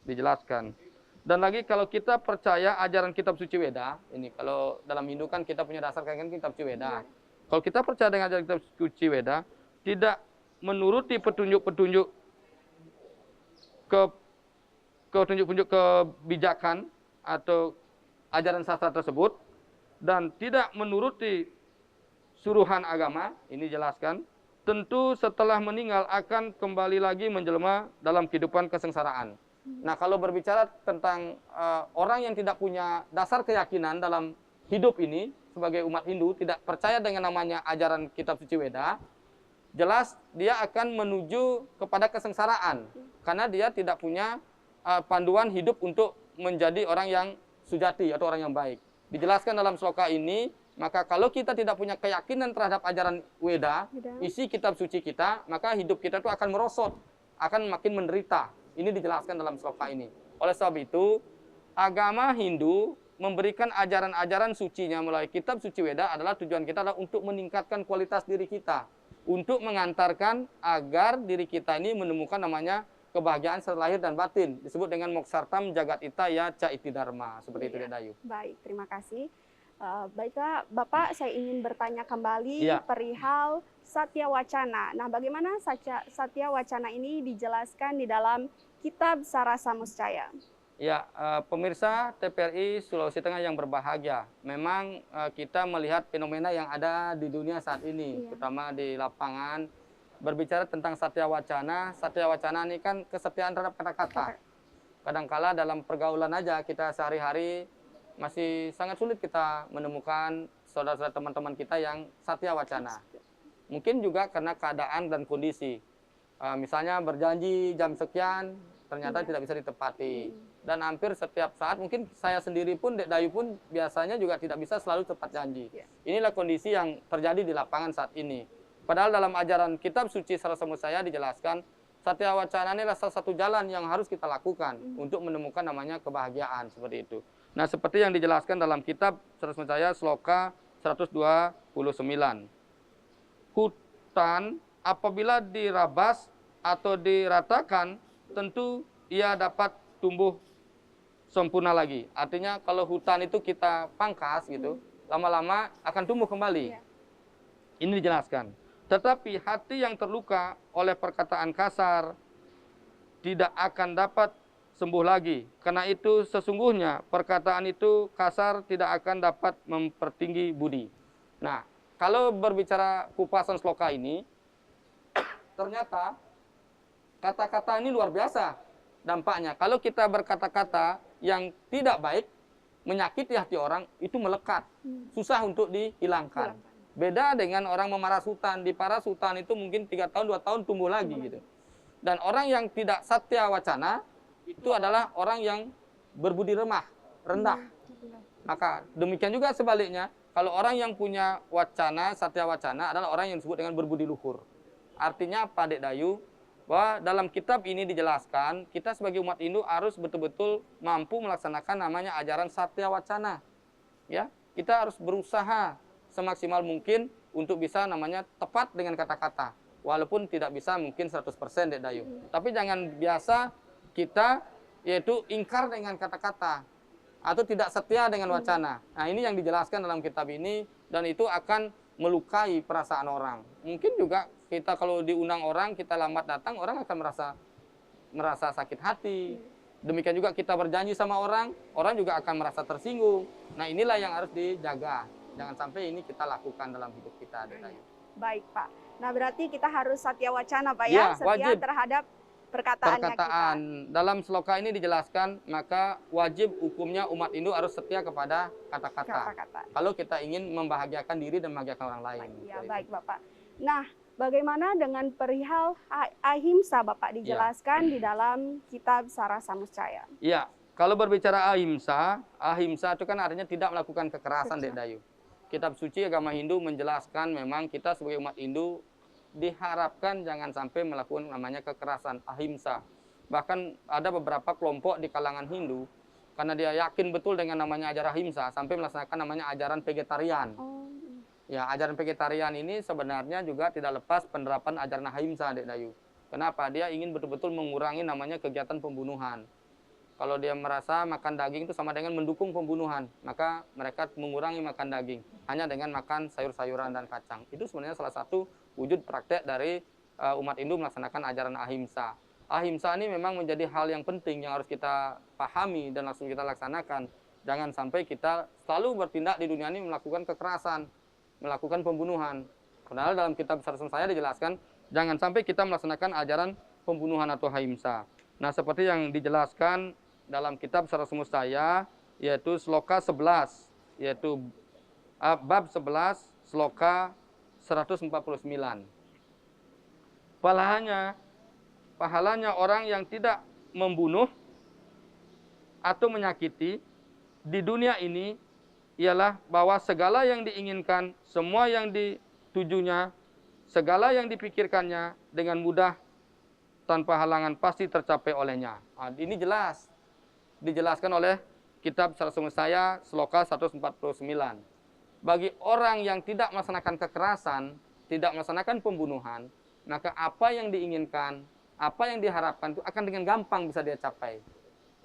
dijelaskan. Dan lagi kalau kita percaya ajaran kitab suci Weda, ini kalau dalam Hindu kan kita punya dasar kan kitab suci Weda. Kalau kita percaya dengan ajaran kitab suci Weda, tidak menuruti petunjuk-petunjuk petunjuk kebijakan atau ajaran sastra tersebut, dan tidak menuruti suruhan agama, ini jelaskan, tentu setelah meninggal akan kembali lagi menjelma dalam kehidupan kesengsaraan. Nah, kalau berbicara tentang orang yang tidak punya dasar keyakinan dalam hidup ini, sebagai umat Hindu, tidak percaya dengan namanya ajaran kitab suci Weda, jelas dia akan menuju kepada kesengsaraan, karena dia tidak punya panduan hidup untuk menjadi orang yang sujati atau orang yang baik. Dijelaskan dalam sloka ini, maka kalau kita tidak punya keyakinan terhadap ajaran Weda, isi kitab suci kita, maka hidup kita itu akan merosot, akan makin menderita. Ini dijelaskan dalam sloka ini. Oleh sebab itu, agama Hindu memberikan ajaran-ajaran sucinya melalui kitab suci Weda adalah tujuan kita adalah untuk meningkatkan kualitas diri kita, untuk mengantarkan agar diri kita ini menemukan namanya kebahagiaan setelah lahir dan batin, disebut dengan moksartam jagat ita ya ca iti dharma, seperti itu, Dek Dayu. Baik, terima kasih. Baiklah, Bapak, saya ingin bertanya kembali perihal Satya Wacana. Nah, bagaimana Satya Wacana ini dijelaskan di dalam Kitab Sara Samuscaya? Ya, pemirsa TPRI Sulawesi Tengah yang berbahagia, memang kita melihat fenomena yang ada di dunia saat ini, terutama di lapangan. Berbicara tentang Satya Wacana ini kan kesetiaan terhadap kata-kata. Kadangkala dalam pergaulan aja kita sehari-hari masih sangat sulit kita menemukan saudara-saudara teman-teman kita yang Satya Wacana. Mungkin juga karena keadaan dan kondisi. Misalnya berjanji jam sekian, ternyata tidak bisa ditepati. Dan hampir setiap saat, mungkin saya sendiri pun, Dek Dayu pun biasanya juga tidak bisa selalu tepat janji. Inilah kondisi yang terjadi di lapangan saat ini. Padahal dalam ajaran kitab suci Sara Samuscaya dijelaskan, Satya Wacana ini adalah salah satu jalan yang harus kita lakukan untuk menemukan namanya kebahagiaan, seperti itu. Nah, seperti yang dijelaskan dalam kitab Sara Samuscaya sloka 129. Hutan apabila dirabas atau diratakan, tentu ia dapat tumbuh sempurna lagi. Artinya kalau hutan itu kita pangkas gitu, lama-lama akan tumbuh kembali. Ini dijelaskan. Tetapi hati yang terluka oleh perkataan kasar tidak akan dapat sembuh lagi. Karena itu sesungguhnya perkataan itu kasar tidak akan dapat mempertinggi budi. Nah, kalau berbicara kupasan sloka ini, ternyata kata-kata ini luar biasa. dampaknya. Kalau kita berkata-kata yang tidak baik, menyakiti hati orang, itu melekat. Susah untuk dihilangkan. Beda dengan orang memaras hutan. Di paras hutan itu mungkin 3 tahun, 2 tahun tumbuh lagi gitu. Dan orang yang tidak satya wacana, itu adalah orang yang berbudi remah, rendah. Maka demikian juga sebaliknya, kalau orang yang punya wacana, satya wacana adalah orang yang disebut dengan berbudi luhur. Artinya apa, Dek Dayu? Bahwa dalam kitab ini dijelaskan, kita sebagai umat Hindu harus betul-betul mampu melaksanakan namanya ajaran satya wacana. Ya, kita harus berusaha semaksimal mungkin untuk bisa namanya tepat dengan kata-kata. Walaupun tidak bisa mungkin 100% Dek Dayu. Tapi jangan biasa kita yaitu ingkar dengan kata-kata atau tidak setia dengan wacana. Nah, ini yang dijelaskan dalam kitab ini, dan itu akan melukai perasaan orang. Mungkin juga kita kalau diundang orang, kita lambat datang, orang akan merasa sakit hati. Demikian juga kita berjanji sama orang, orang juga akan merasa tersinggung. Nah, inilah yang harus dijaga. Jangan sampai ini kita lakukan dalam hidup kita. Baik, Pak. Nah, berarti kita harus satya wacana, Pak, ya? Setia Wajib. terhadap perkataannya Perkataan. kita. Dalam sloka ini dijelaskan, maka wajib hukumnya umat Hindu harus setia kepada kata-kata. Kalau kita ingin membahagiakan diri dan membahagiakan orang lain. Ya, baik, Bapak. Nah, bagaimana dengan perihal ahimsa, Bapak, dijelaskan di dalam kitab Sarasamuscaya? Iya, kalau berbicara ahimsa, ahimsa itu kan artinya tidak melakukan kekerasan, Dek Dayu. Kitab suci agama Hindu menjelaskan memang kita sebagai umat Hindu diharapkan jangan sampai melakukan namanya kekerasan, ahimsa. Bahkan ada beberapa kelompok di kalangan Hindu, karena dia yakin betul dengan namanya ajaran ahimsa, sampai melaksanakan namanya ajaran vegetarian. Ya, ajaran vegetarian ini sebenarnya juga tidak lepas penerapan ajaran ahimsa, Dek Dayu. Kenapa? Dia ingin betul-betul mengurangi namanya kegiatan pembunuhan. Kalau dia merasa makan daging itu sama dengan mendukung pembunuhan, maka mereka mengurangi makan daging hanya dengan makan sayur-sayuran dan kacang. Itu sebenarnya salah satu wujud praktek dari umat Hindu melaksanakan ajaran ahimsa. Ahimsa ini memang menjadi hal yang penting yang harus kita pahami dan langsung kita laksanakan. Jangan sampai kita selalu bertindak di dunia ini melakukan kekerasan, melakukan pembunuhan. Padahal dalam kitab Sarasamuscaya dijelaskan, jangan sampai kita melaksanakan ajaran pembunuhan atau ahimsa. Nah, seperti yang dijelaskan dalam kitab Sarasamuscaya, yaitu sloka 11, yaitu bab 11, sloka 149. Pahalanya orang yang tidak membunuh atau menyakiti di dunia ini ialah bahwa segala yang diinginkan, semua yang ditujunya, segala yang dipikirkannya dengan mudah tanpa halangan pasti tercapai olehnya. Nah, ini jelas dijelaskan oleh kitab Sarasamuscaya sloka 149. Bagi orang yang tidak melaksanakan kekerasan, tidak melaksanakan pembunuhan, maka apa yang diinginkan, apa yang diharapkan itu akan dengan gampang bisa dia capai.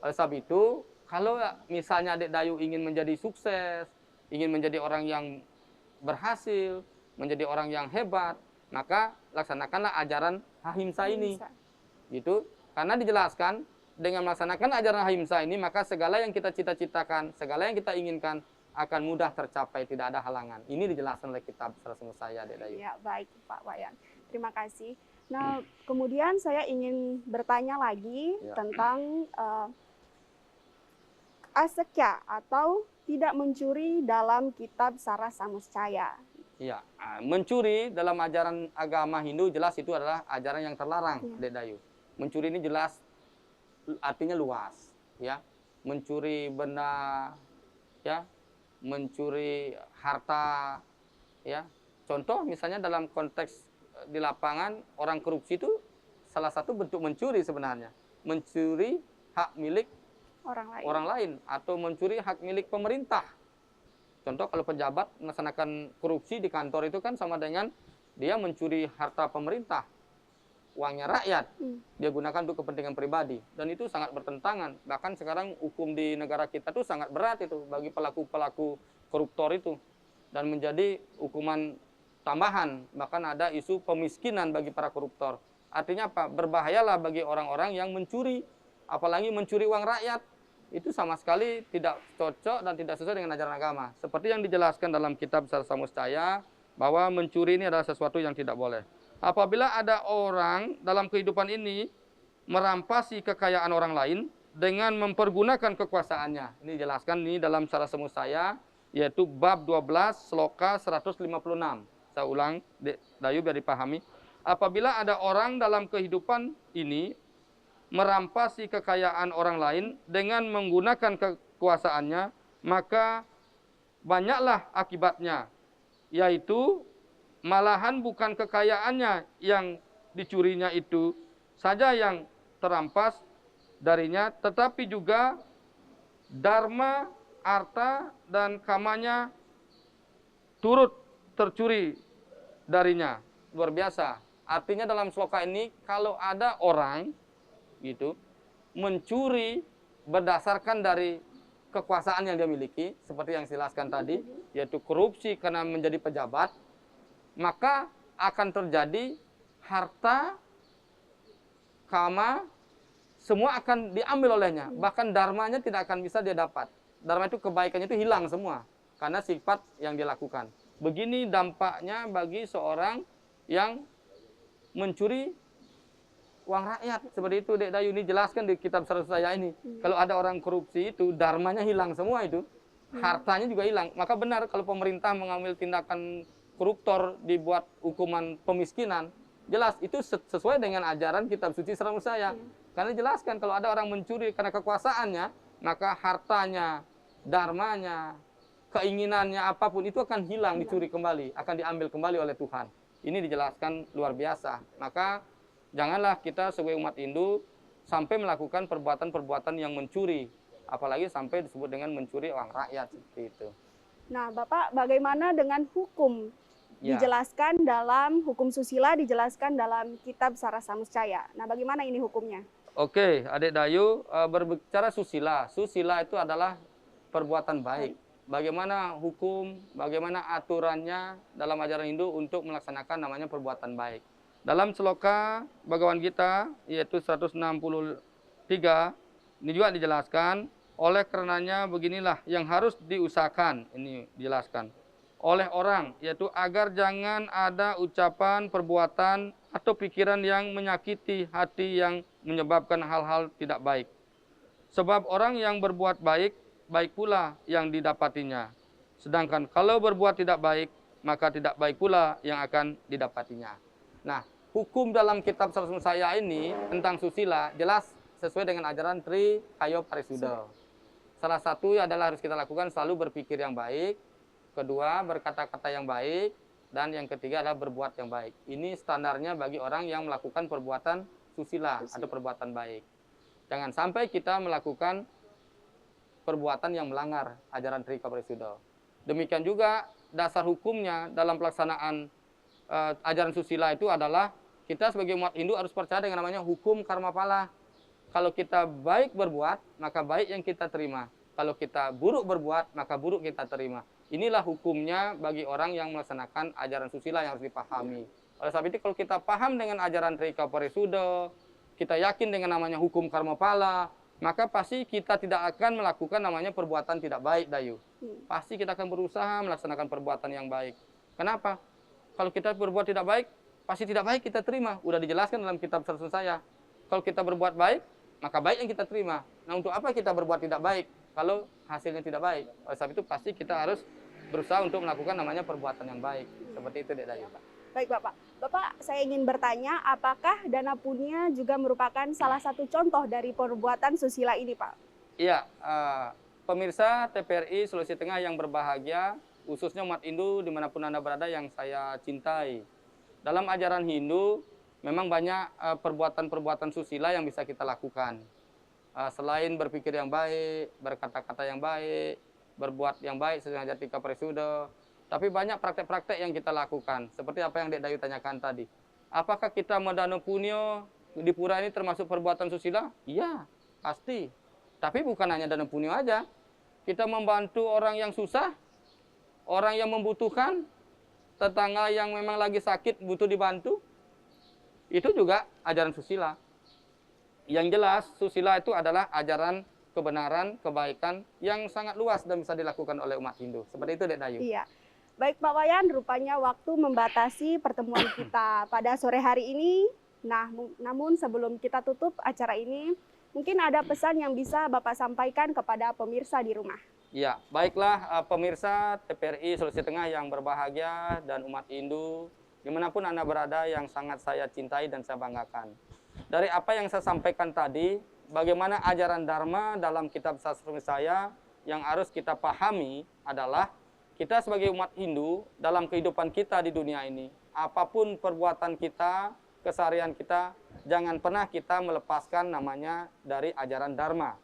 Oleh sebab itu, kalau misalnya Adik Dayu ingin menjadi sukses, ingin menjadi orang yang berhasil, menjadi orang yang hebat, maka laksanakanlah ajaran ahimsa ini. Gitu. Karena dijelaskan, dengan melaksanakan ajaran ahimsa ini, maka segala yang kita cita-citakan, segala yang kita inginkan akan mudah tercapai, tidak ada halangan. Ini dijelaskan oleh kitab Sarasamuscaya, Dek Dayu. Ya, baik Pak Wayan. Terima kasih. Nah, kemudian saya ingin bertanya lagi tentang asekya atau tidak mencuri dalam kitab Sarasamuscaya. Iya, mencuri dalam ajaran agama Hindu jelas itu adalah ajaran yang terlarang, Dek Dayu. Mencuri ini jelas artinya luas, ya. Mencuri benda, ya, mencuri harta, ya. Contoh misalnya dalam konteks di lapangan, orang korupsi itu salah satu bentuk mencuri sebenarnya. Mencuri hak milik orang lain atau mencuri hak milik pemerintah. Contoh kalau pejabat melaksanakan korupsi di kantor itu kan sama dengan dia mencuri harta pemerintah, uangnya rakyat, dia gunakan untuk kepentingan pribadi, dan itu sangat bertentangan. Bahkan sekarang hukum di negara kita tuh sangat berat itu bagi pelaku-pelaku koruptor itu, dan menjadi hukuman tambahan. Bahkan ada isu pemiskinan bagi para koruptor. Artinya apa? Berbahayalah bagi orang-orang yang mencuri, apalagi mencuri uang rakyat. Itu sama sekali tidak cocok dan tidak sesuai dengan ajaran agama. Seperti yang dijelaskan dalam kitab Sarasamuscaya, bahwa mencuri ini adalah sesuatu yang tidak boleh. Apabila ada orang dalam kehidupan ini merampasi kekayaan orang lain dengan mempergunakan kekuasaannya. Ini jelaskan ini dalam Salah Semut Saya, yaitu bab 12 sloka 156. Saya ulang, Dayu biar dipahami. Apabila ada orang dalam kehidupan ini merampasi kekayaan orang lain dengan menggunakan kekuasaannya, maka banyaklah akibatnya, yaitu malahan bukan kekayaannya yang dicurinya itu saja yang terampas darinya, tetapi juga dharma, arta, dan kamanya turut tercuri darinya. Luar biasa. Artinya dalam sloka ini, kalau ada orang gitu mencuri berdasarkan dari kekuasaan yang dia miliki, seperti yang dijelaskan tadi, yaitu korupsi karena menjadi pejabat, maka akan terjadi harta, kama, semua akan diambil olehnya. Bahkan dharmanya tidak akan bisa dia dapat. Dharma itu kebaikannya itu hilang semua karena sifat yang dilakukan. Begini dampaknya bagi seorang yang mencuri uang rakyat. Seperti itu Dek Dayu ini jelaskan di kitab Salah Saya ini. Kalau ada orang korupsi itu dharmanya hilang semua itu. Hartanya juga hilang. Maka benar kalau pemerintah mengambil tindakan koruptor, dibuat hukuman pemiskinan, jelas itu sesuai dengan ajaran kitab suci Salah Saya. Karena jelaskan kalau ada orang mencuri karena kekuasaannya, maka hartanya, dharmanya, keinginannya apapun itu akan hilang, dicuri kembali, akan diambil kembali oleh Tuhan. Ini dijelaskan luar biasa. Maka janganlah kita sebagai umat Hindu sampai melakukan perbuatan-perbuatan yang mencuri, apalagi sampai disebut dengan mencuri uang rakyat seperti itu. Nah, Bapak, bagaimana dengan hukum? Ya. Dijelaskan dalam hukum susila, dijelaskan dalam kitab Salah Semut Saya. Nah, bagaimana ini hukumnya? Oke, Adik Dayu, berbicara susila. Susila itu adalah perbuatan baik. Bagaimana hukum, bagaimana aturannya dalam ajaran Hindu untuk melaksanakan namanya perbuatan baik. Dalam sloka Bhagavad Gita, yaitu 163, ini juga dijelaskan, oleh karenanya beginilah yang harus diusahakan, ini dijelaskan, oleh orang, yaitu agar jangan ada ucapan, perbuatan, atau pikiran yang menyakiti hati yang menyebabkan hal-hal tidak baik. Sebab orang yang berbuat baik, baik pula yang didapatinya. Sedangkan kalau berbuat tidak baik, maka tidak baik pula yang akan didapatinya. Nah, hukum dalam kitab Salah Semut Saya ini tentang susila jelas sesuai dengan ajaran Tri Kayo Parisuda. Salah satu adalah harus kita lakukan selalu berpikir yang baik, kedua berkata-kata yang baik, dan yang ketiga adalah berbuat yang baik. Ini standarnya bagi orang yang melakukan perbuatan susila atau perbuatan baik. Jangan sampai kita melakukan perbuatan yang melanggar ajaran Tri Kayo Parisuda. Demikian juga dasar hukumnya dalam pelaksanaan ajaran susila itu adalah kita sebagai umat Hindu harus percaya dengan namanya hukum karma pala. Kalau kita baik berbuat, maka baik yang kita terima. Kalau kita buruk berbuat, maka buruk kita terima. Inilah hukumnya bagi orang yang melaksanakan ajaran susila yang harus dipahami. Oleh sebab itu kalau kita paham dengan ajaran Tri Kayo Parisuda, kita yakin dengan namanya hukum karma pala, maka pasti kita tidak akan melakukan namanya perbuatan tidak baik, Dayu. Pasti kita akan berusaha melaksanakan perbuatan yang baik. Kenapa? Kalau kita berbuat tidak baik, pasti tidak baik kita terima. Udah dijelaskan dalam kitab Salah Semut Saya. Kalau kita berbuat baik, maka baik yang kita terima. Nah, untuk apa kita berbuat tidak baik kalau hasilnya tidak baik? Oleh sebab itu pasti kita harus berusaha untuk melakukan namanya perbuatan yang baik. Seperti itu, Dek Dayu. Baik, Bapak. Bapak, saya ingin bertanya, apakah dana punya juga merupakan salah satu contoh dari perbuatan susila ini, Pak? Iya, pemirsa TPRI Sulawesi Tengah yang berbahagia, khususnya umat Hindu dimanapun Anda berada yang saya cintai. Dalam ajaran Hindu, memang banyak perbuatan-perbuatan susila yang bisa kita lakukan. Selain berpikir yang baik, berkata-kata yang baik, berbuat yang baik sesuai ajaran Tri Kayo Parisuda, tapi banyak praktek-praktek yang kita lakukan. Seperti apa yang Dek Dayu tanyakan tadi. Apakah kita medano punyo di pura ini termasuk perbuatan susila? Iya, pasti. Tapi bukan hanya dana punyo aja. Kita membantu orang yang susah, orang yang membutuhkan, tetangga yang memang lagi sakit butuh dibantu. Itu juga ajaran susila. Yang jelas, susila itu adalah ajaran kebenaran, kebaikan yang sangat luas dan bisa dilakukan oleh umat Hindu. Seperti itu, Dek Dayu. Iya. Baik, Pak Wayan, rupanya waktu membatasi pertemuan kita pada sore hari ini. Nah, namun sebelum kita tutup acara ini, mungkin ada pesan yang bisa Bapak sampaikan kepada pemirsa di rumah. Ya, baiklah pemirsa TPRI Sulawesi Tengah yang berbahagia dan umat Hindu dimanapun Anda berada yang sangat saya cintai dan saya banggakan. Dari apa yang saya sampaikan tadi, bagaimana ajaran Dharma dalam kitab sastra saya yang harus kita pahami adalah kita sebagai umat Hindu dalam kehidupan kita di dunia ini, apapun perbuatan kita, keseharian kita, jangan pernah kita melepaskan namanya dari ajaran Dharma.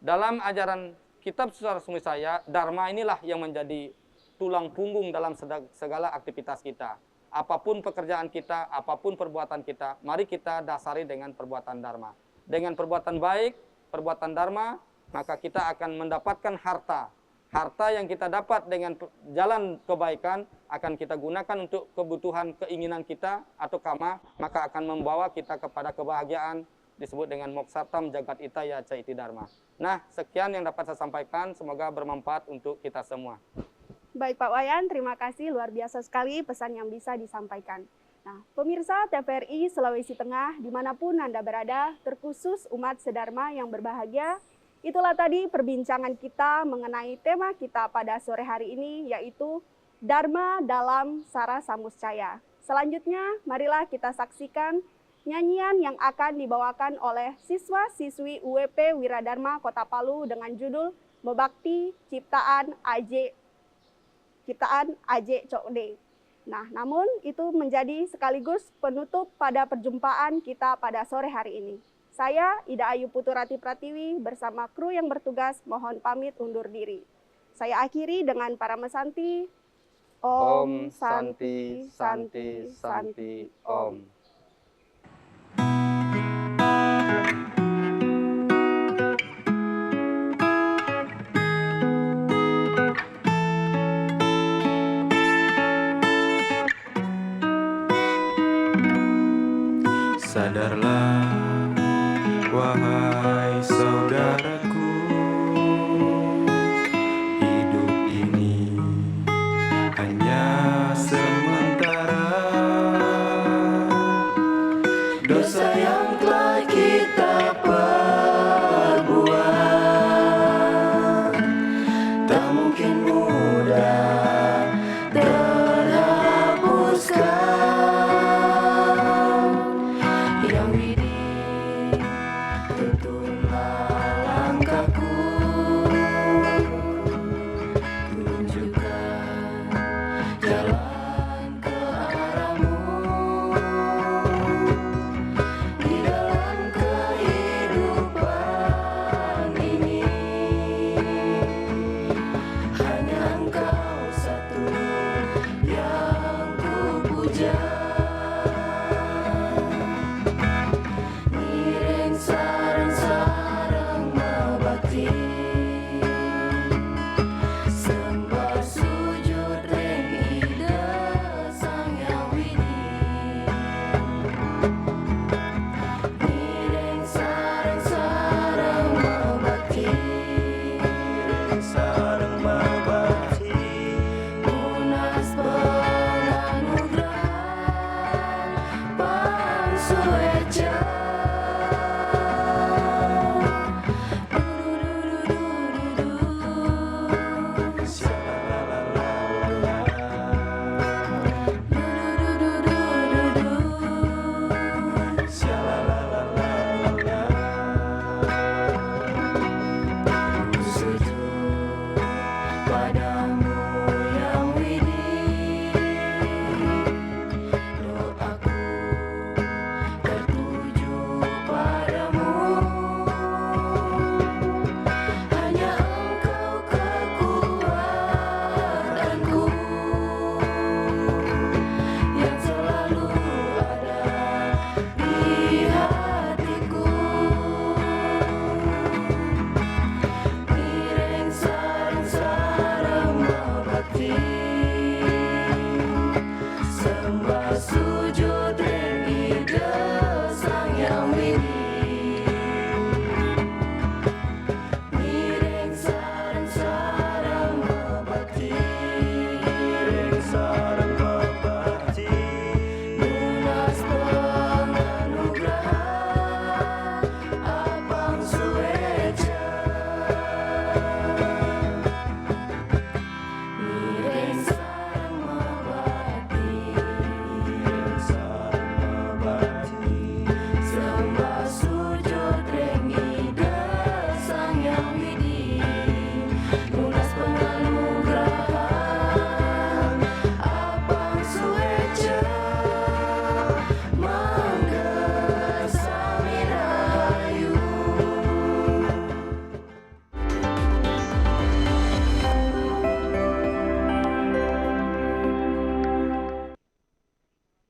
Dalam ajaran kitab sastra saya, Dharma inilah yang menjadi tulang punggung dalam segala aktivitas kita. Apapun pekerjaan kita, apapun perbuatan kita, mari kita dasari dengan perbuatan Dharma. Dengan perbuatan baik, perbuatan Dharma, maka kita akan mendapatkan harta. Harta yang kita dapat dengan jalan kebaikan akan kita gunakan untuk kebutuhan keinginan kita atau kama, maka akan membawa kita kepada kebahagiaan disebut dengan moksatam jagat itaya caiti dharma. Nah, sekian yang dapat saya sampaikan, semoga bermanfaat untuk kita semua. Baik Pak Wayan, terima kasih, luar biasa sekali pesan yang bisa disampaikan. Nah, pemirsa TVRI Sulawesi Tengah, dimanapun Anda berada, terkhusus umat sedharma yang berbahagia, itulah tadi perbincangan kita mengenai tema kita pada sore hari ini, yaitu Dharma dalam Sara Samuscaya. Selanjutnya, marilah kita saksikan nyanyian yang akan dibawakan oleh siswa-siswi UWP Wiradharma Kota Palu dengan judul Mebakti Ciptaan AJ Cokde. Nah, namun itu menjadi sekaligus penutup pada perjumpaan kita pada sore hari ini. Saya, Ida Ayu Puturati Pratiwi, bersama kru yang bertugas mohon pamit undur diri. Saya akhiri dengan para mesanti. Om Santi, Santi, Santi, Om. Sadarlah, wahai saudaraku, hidup ini hanya sementara. Dosa yang telah kita perbuat tak mungkin mudah terhapuskan. Yeah.